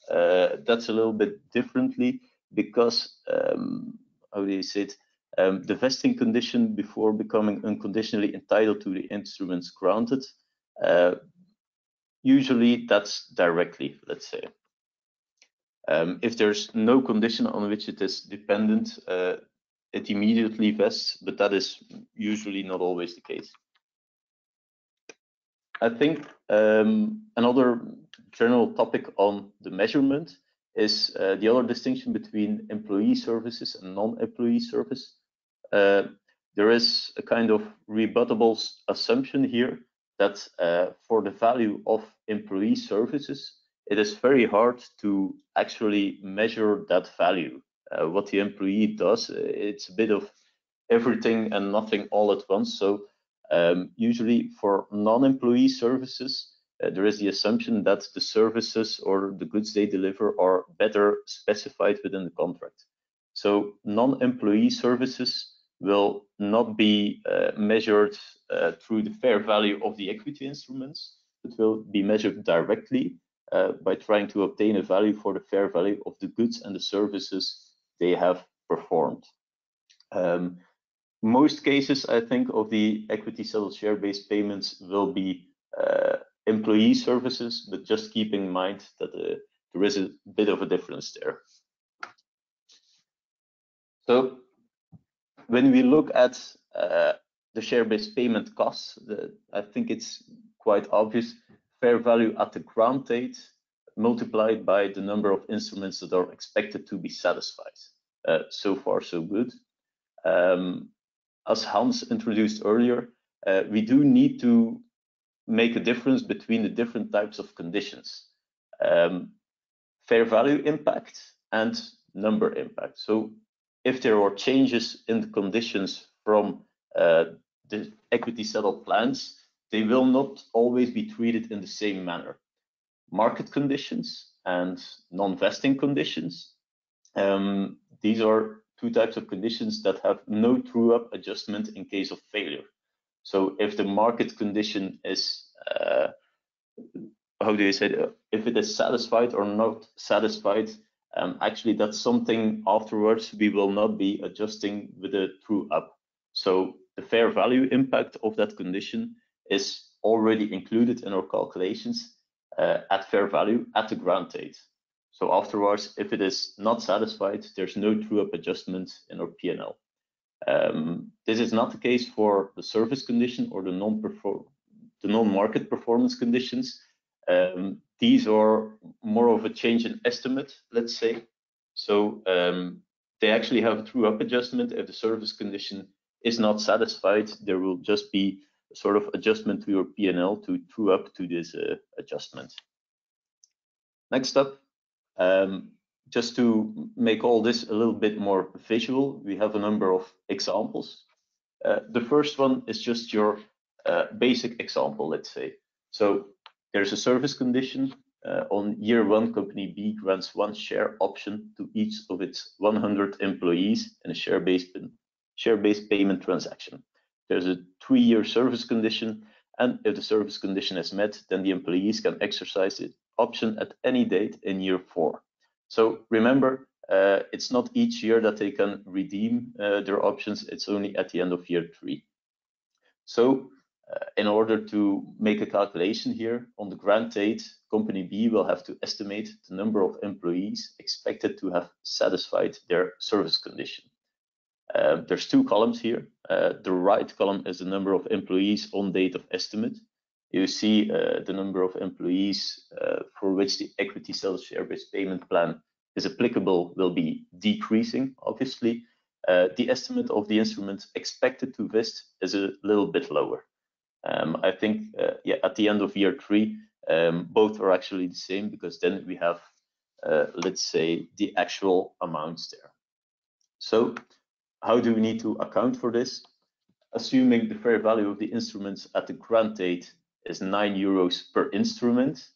that's a little bit differently because, how do you say it, the vesting condition before becoming unconditionally entitled to the instruments granted, usually that's directly, let's say. If there's no condition on which it is dependent, it immediately vests, but that is usually not always the case. I think another general topic on the measurement is the other distinction between employee services and non-employee service. There is a kind of rebuttable assumption here that for the value of employee services, it is very hard to actually measure that value. What the employee does, it's a bit of everything and nothing all at once. So usually for non-employee services, there is the assumption that the services or the goods they deliver are better specified within the contract. So non-employee services will not be measured through the fair value of the equity instruments. It will be measured directly by trying to obtain a value for the fair value of the goods and the services they have performed. Most cases, I think, of the equity settled share-based payments will be employee services, but just keep in mind that there is a bit of a difference there. So when we look at the share-based payment costs, I think it's quite obvious. Fair value at the grant date multiplied by the number of instruments that are expected to be satisfied. So far, so good. As Hans introduced earlier, we do need to make a difference between the different types of conditions. Fair value impact and number impact. So if there are changes in the conditions from the equity settled plans, they will not always be treated in the same manner. Market conditions and non-vesting conditions. These are two types of conditions that have no true-up adjustment in case of failure. So if the market condition is, how do you say it? If it is satisfied or not satisfied, actually that's something afterwards we will not be adjusting with a true-up. So the fair value impact of that condition is already included in our calculations at fair value at the grant date. So afterwards, if it is not satisfied, there's no true-up adjustment in our P&L. This is not the case for the service condition or the non-market performance conditions. These are more of a change in estimate, let's say. So they actually have a true-up adjustment. If the service condition is not satisfied, there will just be a sort of adjustment to your P&L to true up to this adjustment. Next up, just to make all this a little bit more visual, we have a number of examples. The first one is just your basic example, let's say. So there's a service condition. On year one, company B grants one share option to each of its 100 employees in a share-based payment transaction. There's a 3-year service condition, and if the service condition is met, then the employees can exercise the option at any date in year 4. So remember, it's not each year that they can redeem their options, it's only at the end of year 3. So in order to make a calculation here, on the grant date, company B will have to estimate the number of employees expected to have satisfied their service condition. There's 2 columns here. The right column is the number of employees on date of estimate. you see the number of employees for which the equity sales share-based payment plan is applicable will be decreasing, obviously. The estimate of the instrument expected to vest is a little bit lower. I think, yeah, at the end of year 3, both are actually the same, because then we have, let's say, the actual amounts there. So how do we need to account for this? Assuming the fair value of the instruments at the grant date is €9 per instrument,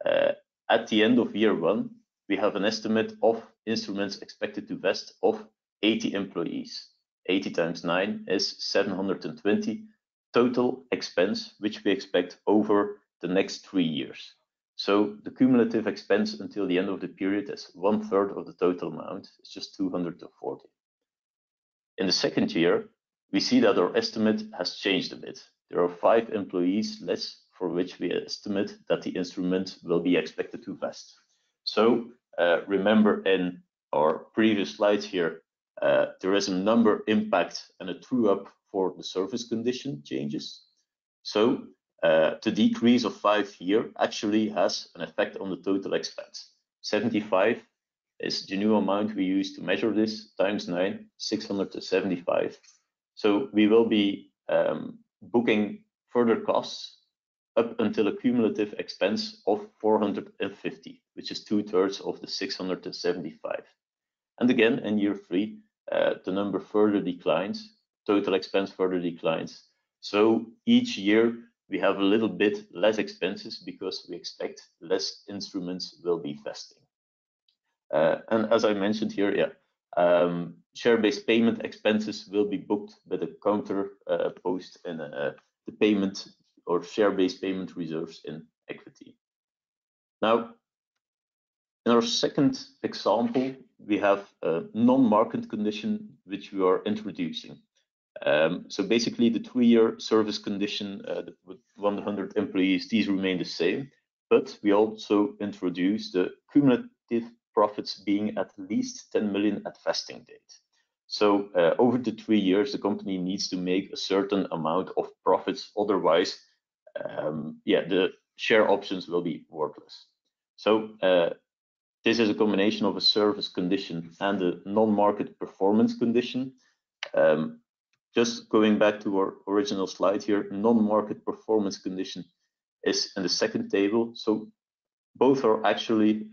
at the end of year 1, we have an estimate of instruments expected to vest of 80 employees. 80 times 9 is 720 total expense, which we expect over the next 3 years. So the cumulative expense until the end of the period is 1/3 of the total amount. It's just 240. In the second year, we see that our estimate has changed a bit. There are 5 employees less for which we estimate that the instrument will be expected to vest. So remember in our previous slides here, there is a number impact and a true up for the service condition changes. So the decrease of 5 here actually has an effect on the total expense. 75 is the new amount we use to measure this, times 9, 675. So we will be booking further costs up until a cumulative expense of 450, which is 2/3 of the 675. And again, in year 3, the number further declines, total expense further declines. So each year we have a little bit less expenses because we expect less instruments will be vesting. And as I mentioned here, yeah, share-based payment expenses will be booked with a counter post in the payment or share-based payment reserves in equity. Now, in our second example, we have a non-market condition which we are introducing. So basically, the 3-year service condition with 100 employees, these remain the same, but we also introduce the cumulative profits being at least 10 million at vesting date. So over the 3 years, the company needs to make a certain amount of profits. Otherwise, yeah, the share options will be worthless. So this is a combination of a service condition and a non-market performance condition. Just going back to our original slide here, non-market performance condition is in the second table. So both are actually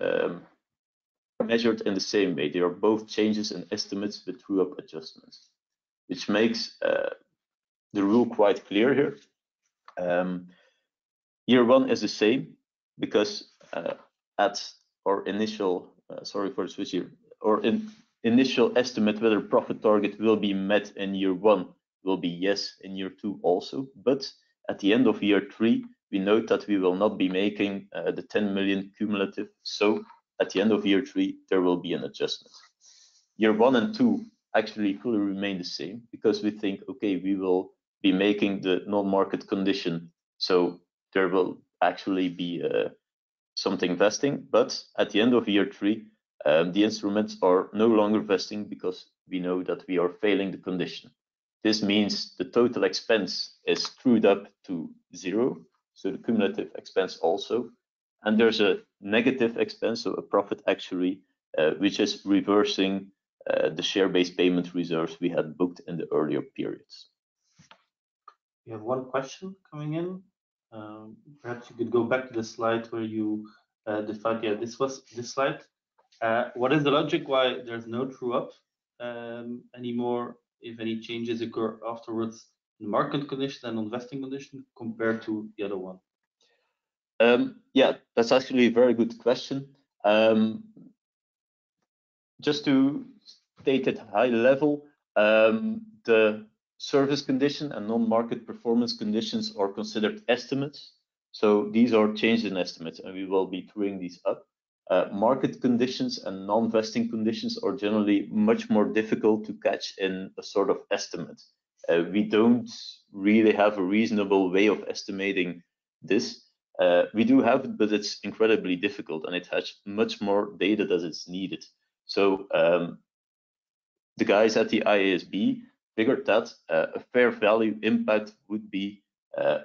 measured in the same way. They are both changes in estimates with true-up adjustments, which makes the rule quite clear here. Year 1 is the same because at our initial, sorry for the switch here, or initial estimate whether profit target will be met in year 1 will be yes in year 2 also. But at the end of year 3, we note that we will not be making the 10 million cumulative. So at the end of year 3, there will be an adjustment. Year 1 and 2 actually fully remain the same because we think, okay, we will be making the non-market condition. So there will actually be something vesting. But at the end of year 3, the instruments are no longer vesting because we know that we are failing the condition. This means the total expense is trued up to 0. So the cumulative expense also. And there's a negative expense, so a profit actually, which is reversing the share-based payment reserves we had booked in the earlier periods. We have one question coming in. Perhaps you could go back to the slide where you defined, yeah, this was this slide. What is the logic why there's no true up anymore if any changes occur afterwards in market condition and on vesting condition compared to the other one? Yeah, that's actually a very good question. Just to state at high level, the service condition and non-market performance conditions are considered estimates. So these are changes in estimates, and we will be truing these up. Market conditions and non-vesting conditions are generally much more difficult to catch in a sort of estimate. We don't really have a reasonable way of estimating this. We do have it, but it's incredibly difficult, and it has much more data than is needed. So the guys at the IASB figured that a fair value impact would be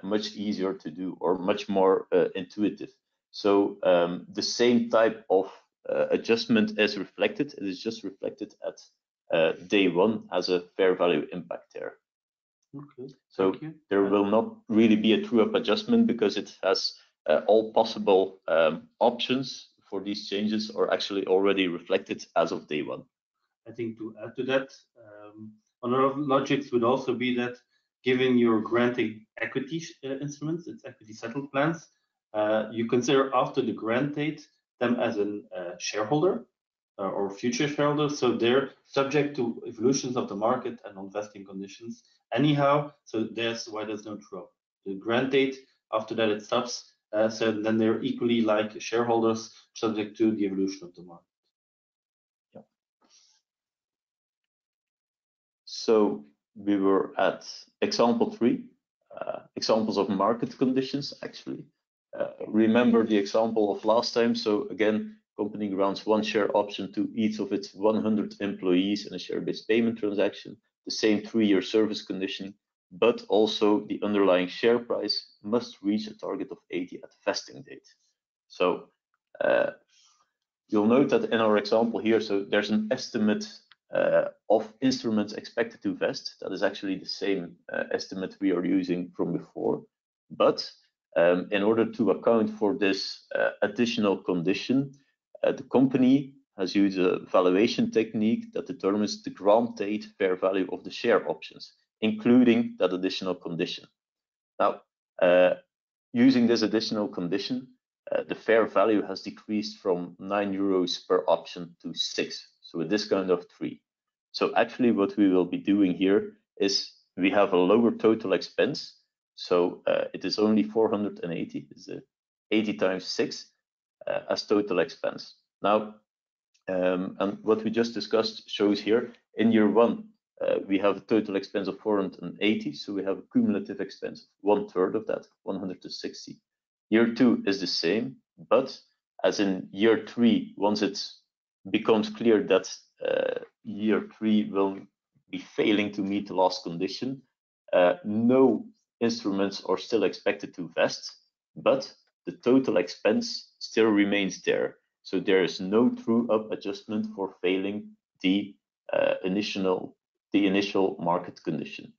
much easier to do or much more intuitive. So the same type of adjustment is reflected. It is just reflected at day one as a fair value impact there. Okay. So there will not really be a true-up adjustment because it has all possible options for these changes are actually already reflected as of day one. I think to add to that, another logics would also be that given you're granting equity instruments, it's equity settled plans, you consider after the grant date them as a shareholder or future shareholder, so they're subject to evolutions of the market and non-vesting conditions anyhow. So that's why there's no true-up. The grant date, after that it stops, so then they're equally like shareholders subject to the evolution of the market. Yeah. So we were at example 3, examples of market conditions actually. Remember the example of last time. So again, company grants 1 share option to each of its 100 employees in a share-based payment transaction, the same 3-year service condition, but also the underlying share price must reach a target of 80 at vesting date. So you'll note that in our example here, so there's an estimate of instruments expected to vest. That is actually the same estimate we are using from before. But in order to account for this additional condition, the company has used a valuation technique that determines the grant date fair value of the share options, including that additional condition. Now, using this additional condition, the fair value has decreased from 9 euros per option to 6, so a discount of 3. So actually what we will be doing here is we have a lower total expense. So it is only 480, is 80 times 6 as total expense. Now, and what we just discussed shows here in year 1, we have a total expense of 480, so we have a cumulative expense of 1/3 of that, 160. Year 2 is the same, but as in year 3, once it becomes clear that year 3 will be failing to meet the last condition, no instruments are still expected to vest, but the total expense still remains there. So there is no true-up adjustment for failing the initial market condition.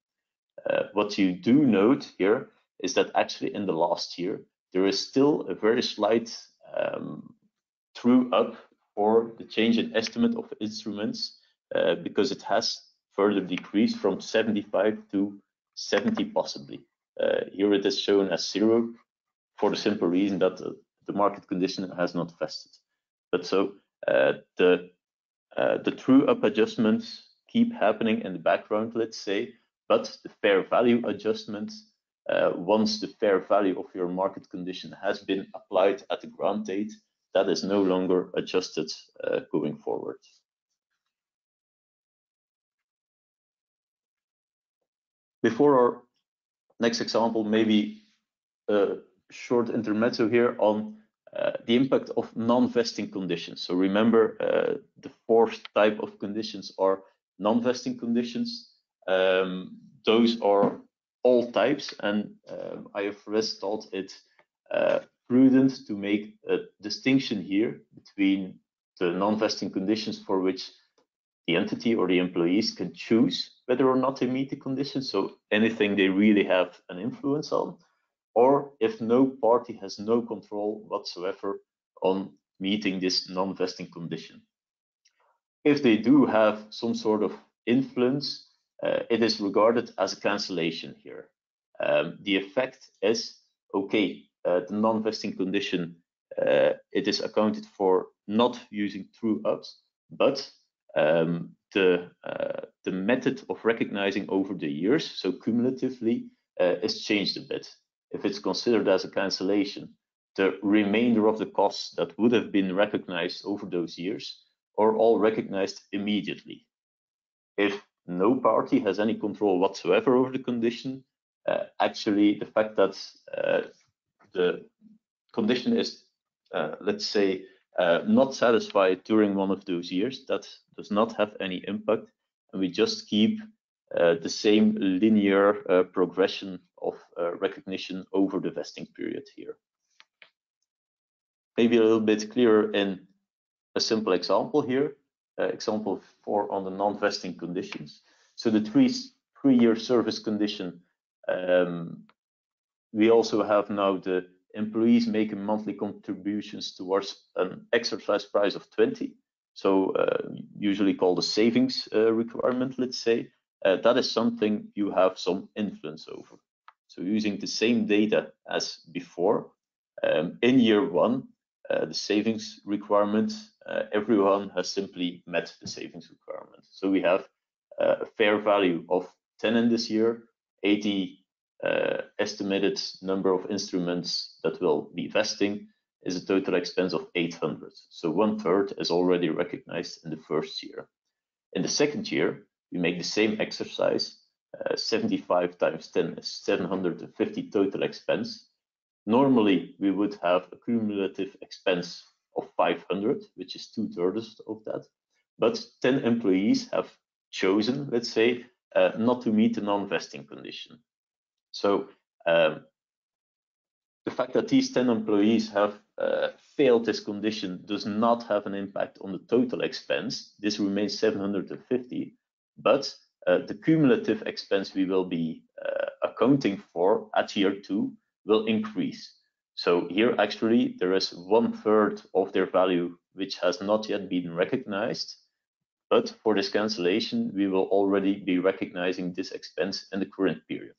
What you do note here is that actually in the last year, there is still a very slight true-up for the change in estimate of instruments because it has further decreased from 75 to 70 possibly. Here it is shown as 0 for the simple reason that the market condition has not vested. But so the true-up adjustments keep happening in the background, let's say, but the fair value adjustments, once the fair value of your market condition has been applied at the grant date, that is no longer adjusted going forward. Before our next example, maybe a short intermezzo here on the impact of non-vesting conditions. So remember, the 4th type of conditions are non-vesting conditions. Those are all types, and IFRS thought it prudent to make a distinction here between the non-vesting conditions for which the entity or the employees can choose whether or not they meet the conditions, so anything they really have an influence on, or if no party has no control whatsoever on meeting this non-vesting condition. If they do have some sort of influence, it is regarded as a cancellation here. The effect is, okay, the non-vesting condition, it is accounted for not using true-ups, but the method of recognizing over the years, so cumulatively, is changed a bit. If it's considered as a cancellation, the remainder of the costs that would have been recognized over those years are all recognized immediately. If no party has any control whatsoever over the condition, actually the fact that the condition is, let's say, not satisfied during one of those years, that does not have any impact, and we just keep the same linear progression of recognition over the vesting period here. Maybe a little bit clearer in a simple example here. Example 4 on the non-vesting conditions. So the three-year service condition, we also have now the employees making monthly contributions towards an exercise price of 20. So usually called a savings requirement, let's say. That is something you have some influence over. So using the same data as before, in year 1, the savings requirement, everyone has simply met the savings requirement. So we have a fair value of 10 in this year, 80 estimated number of instruments that will be vesting is a total expense of 800. So 1/3 is already recognized in the first year. In the second year, we make the same exercise. 75 times 10 is 750 total expense. Normally, we would have a cumulative expense of 500, which is 2/3 of that. But 10 employees have chosen, let's say, not to meet the non-vesting condition. So the fact that these 10 employees have failed this condition does not have an impact on the total expense. This remains 750, but the cumulative expense we will be accounting for at year 2 will increase. So here actually there is 1/3 of their value which has not yet been recognized, but for this cancellation we will already be recognizing this expense in the current period.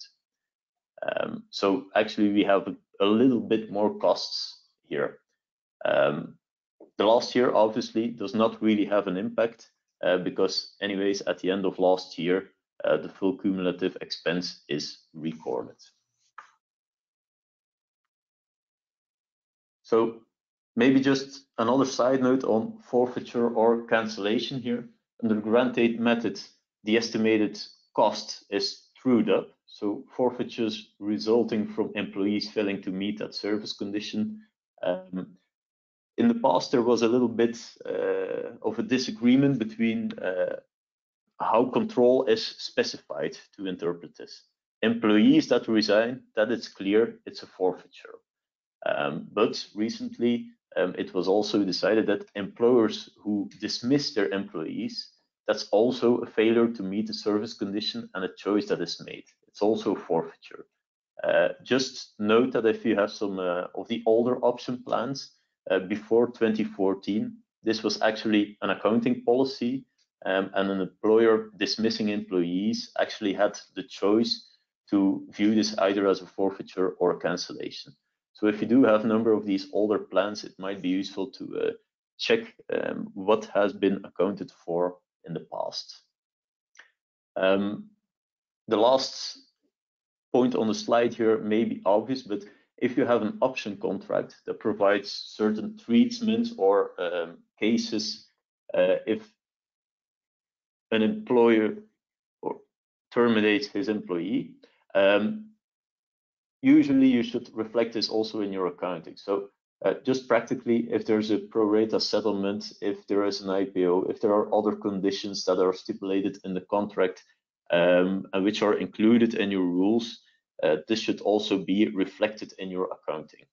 So actually we have a little bit more costs here. The last year obviously does not really have an impact because anyways at the end of last year the full cumulative expense is recorded. So maybe just another side note on forfeiture or cancellation here. Under the grant aid method, the estimated cost is trued up. So forfeitures resulting from employees failing to meet that service condition. In the past, there was a little bit of a disagreement between how control is specified to interpret this. Employees that resign, that it's clear, it's a forfeiture. But recently, it was also decided that employers who dismiss their employees, that's also a failure to meet the service condition and a choice that is made. It's also a forfeiture. Just note that if you have some of the older option plans before 2014, this was actually an accounting policy, and an employer dismissing employees actually had the choice to view this either as a forfeiture or a cancellation. So if you do have a number of these older plans, it might be useful to check what has been accounted for in the past. The last point on the slide here may be obvious, but if you have an option contract that provides certain treatment or cases, if an employer terminates his employee, usually you should reflect this also in your accounting. So just practically, if there's a pro rata settlement, if there is an IPO, if there are other conditions that are stipulated in the contract and which are included in your rules, this should also be reflected in your accounting.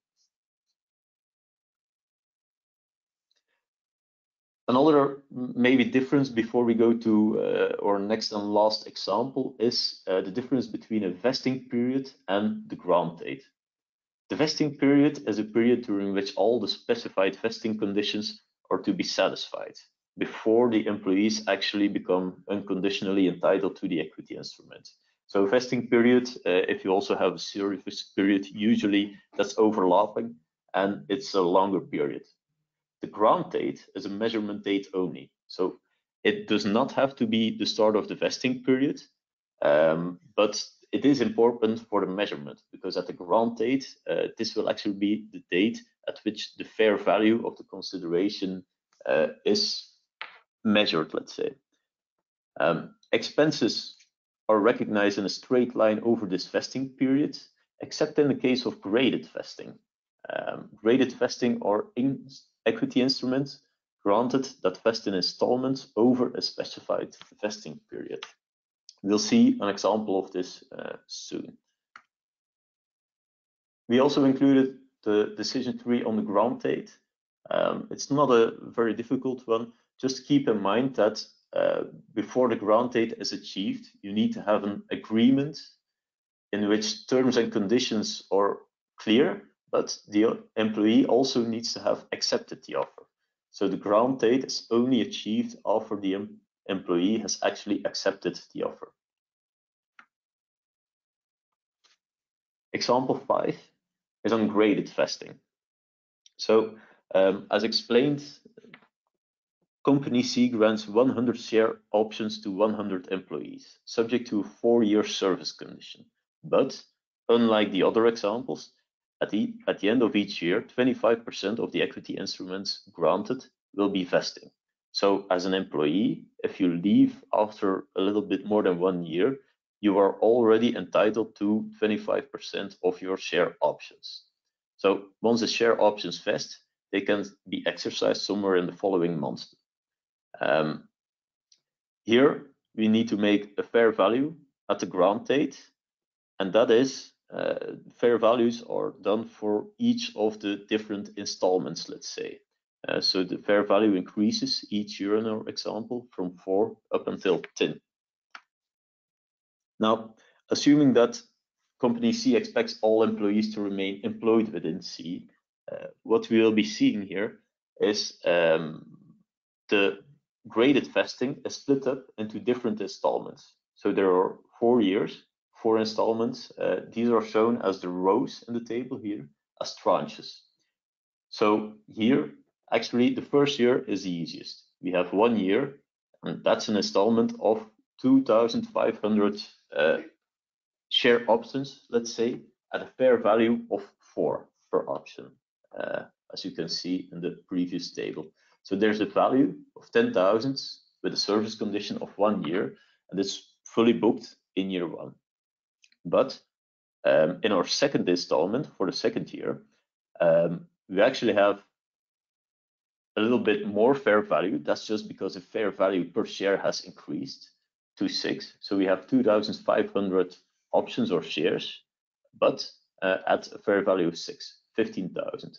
Another maybe difference before we go to our next and last example is the difference between a vesting period and the grant date. The vesting period is a period during which all the specified vesting conditions are to be satisfied before the employees actually become unconditionally entitled to the equity instrument. So vesting period, if you also have a service period, usually that's overlapping and it's a longer period. The grant date is a measurement date only. So it does not have to be the start of the vesting period, but it is important for the measurement because at the grant date, this will actually be the date at which the fair value of the consideration is measured, let's say. Expenses are recognized in a straight line over this vesting period, except in the case of graded vesting. Graded vesting are equity instruments granted that vest in installments over a specified vesting period. We'll see an example of this soon. We also included the decision tree on the grant date. It's not a very difficult one. Just keep in mind that before the grant date is achieved, you need to have an agreement in which terms and conditions are clear, but the employee also needs to have accepted the offer. So the grant date is only achieved after the employee has actually accepted the offer. Example 5 is on graded vesting. So as explained, Company C grants 100 share options to 100 employees, subject to a 4-year service condition. But unlike the other examples, at the end of each year, 25% of the equity instruments granted will be vesting. So as an employee, if you leave after a little bit more than 1 year, you are already entitled to 25% of your share options. So once the share options vest, they can be exercised somewhere in the following months. Here we need to make a fair value at the grant date, and that is fair values are done for each of the different installments, let's say. So the fair value increases each year in our example from 4 up until 10. Now, assuming that Company C expects all employees to remain employed within C, what we will be seeing here is the graded vesting is split up into different installments. So there are 4 years, 4 installments. These are shown as the rows in the table here as tranches. So here, actually, the first year is the easiest. We have 1 year, and that's an installment of 2,500 share options, let's say, at a fair value of 4 per option, as you can see in the previous table. So there's a value of 10,000 with a service condition of 1 year, and it's fully booked in year 1. But in our second installment for the second year, we actually have a little bit more fair value. That's just because the fair value per share has increased to 6. So we have 2,500 options or shares, but at a fair value of 6, 15,000.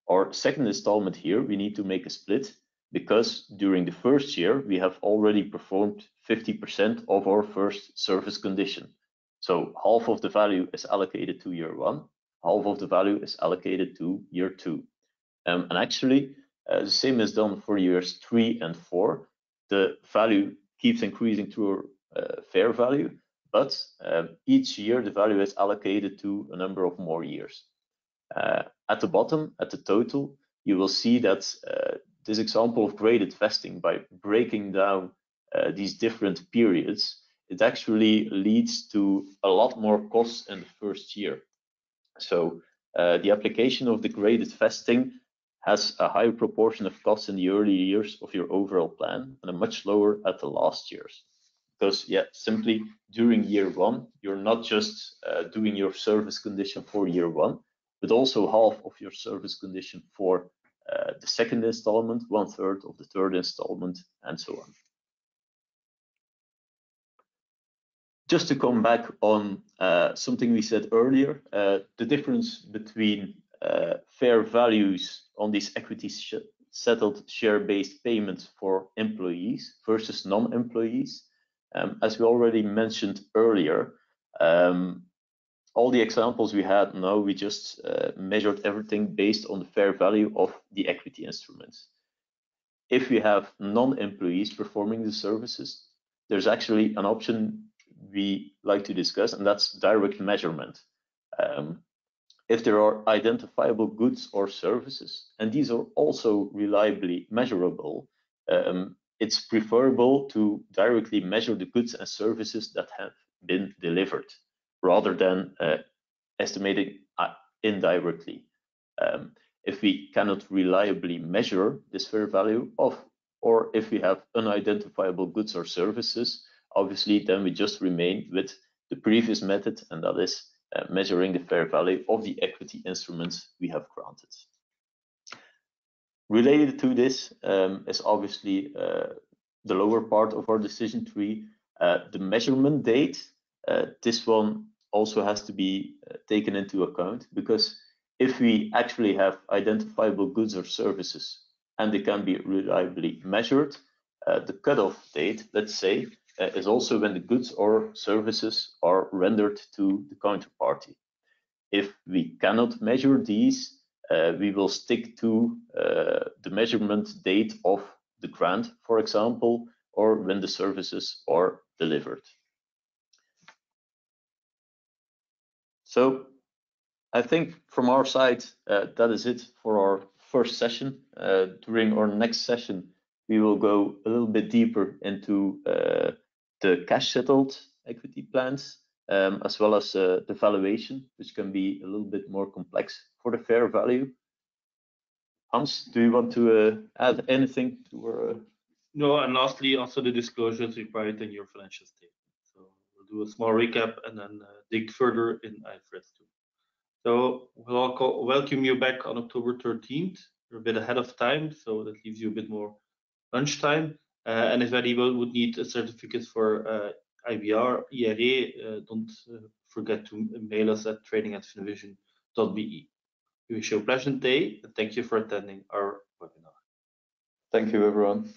Our second installment here, we need to make a split because during the first year, we have already performed 50% of our first service condition. So half of the value is allocated to year 1, half of the value is allocated to year 2. And actually, the same is done for years 3 and 4. The value keeps increasing to a fair value, but each year the value is allocated to a number of more years. At the bottom, at the total, you will see that this example of graded vesting, by breaking down these different periods, it actually leads to a lot more costs in the first year. So the application of the graded vesting has a higher proportion of costs in the early years of your overall plan and a much lower at the last years. Because simply during year 1, you're not just doing your service condition for year 1, but also half of your service condition for the second installment, 1/3 of the third installment, and so on. Just to come back on something we said earlier, the difference between fair values on these equity settled share-based payments for employees versus non-employees. As we already mentioned earlier, all the examples we had now, we just measured everything based on the fair value of the equity instruments. If we have non-employees performing the services, there's actually an option we like to discuss, and that's direct measurement. If there are identifiable goods or services, and these are also reliably measurable, it's preferable to directly measure the goods and services that have been delivered, rather than estimating indirectly. If we cannot reliably measure this fair value or if we have unidentifiable goods or services, obviously then we just remain with the previous method, and that is measuring the fair value of the equity instruments we have granted. Related to this is obviously the lower part of our decision tree, the measurement date. This one also has to be taken into account, because if we actually have identifiable goods or services and they can be reliably measured, the cutoff date, let's say, is also when the goods or services are rendered to the counterparty. If we cannot measure these, we will stick to the measurement date of the grant, for example, or when the services are delivered. So I think from our side, that is it for our first session. During our next session, we will go a little bit deeper into the cash settled equity plans, as well as the valuation, which can be a little bit more complex for the fair value. Hans, do you want to add anything to our? No, and lastly, also the disclosures required in your financial statement. So we'll do a small recap and then dig further in IFRS 2. So we'll welcome you back on October 13th. You're a bit ahead of time, so that leaves you a bit more lunchtime. And if anyone would need a certificate for IBR, IRA, don't forget to mail us at training@finvision.be. We wish you a pleasant day, and thank you for attending our webinar. Thank you, everyone.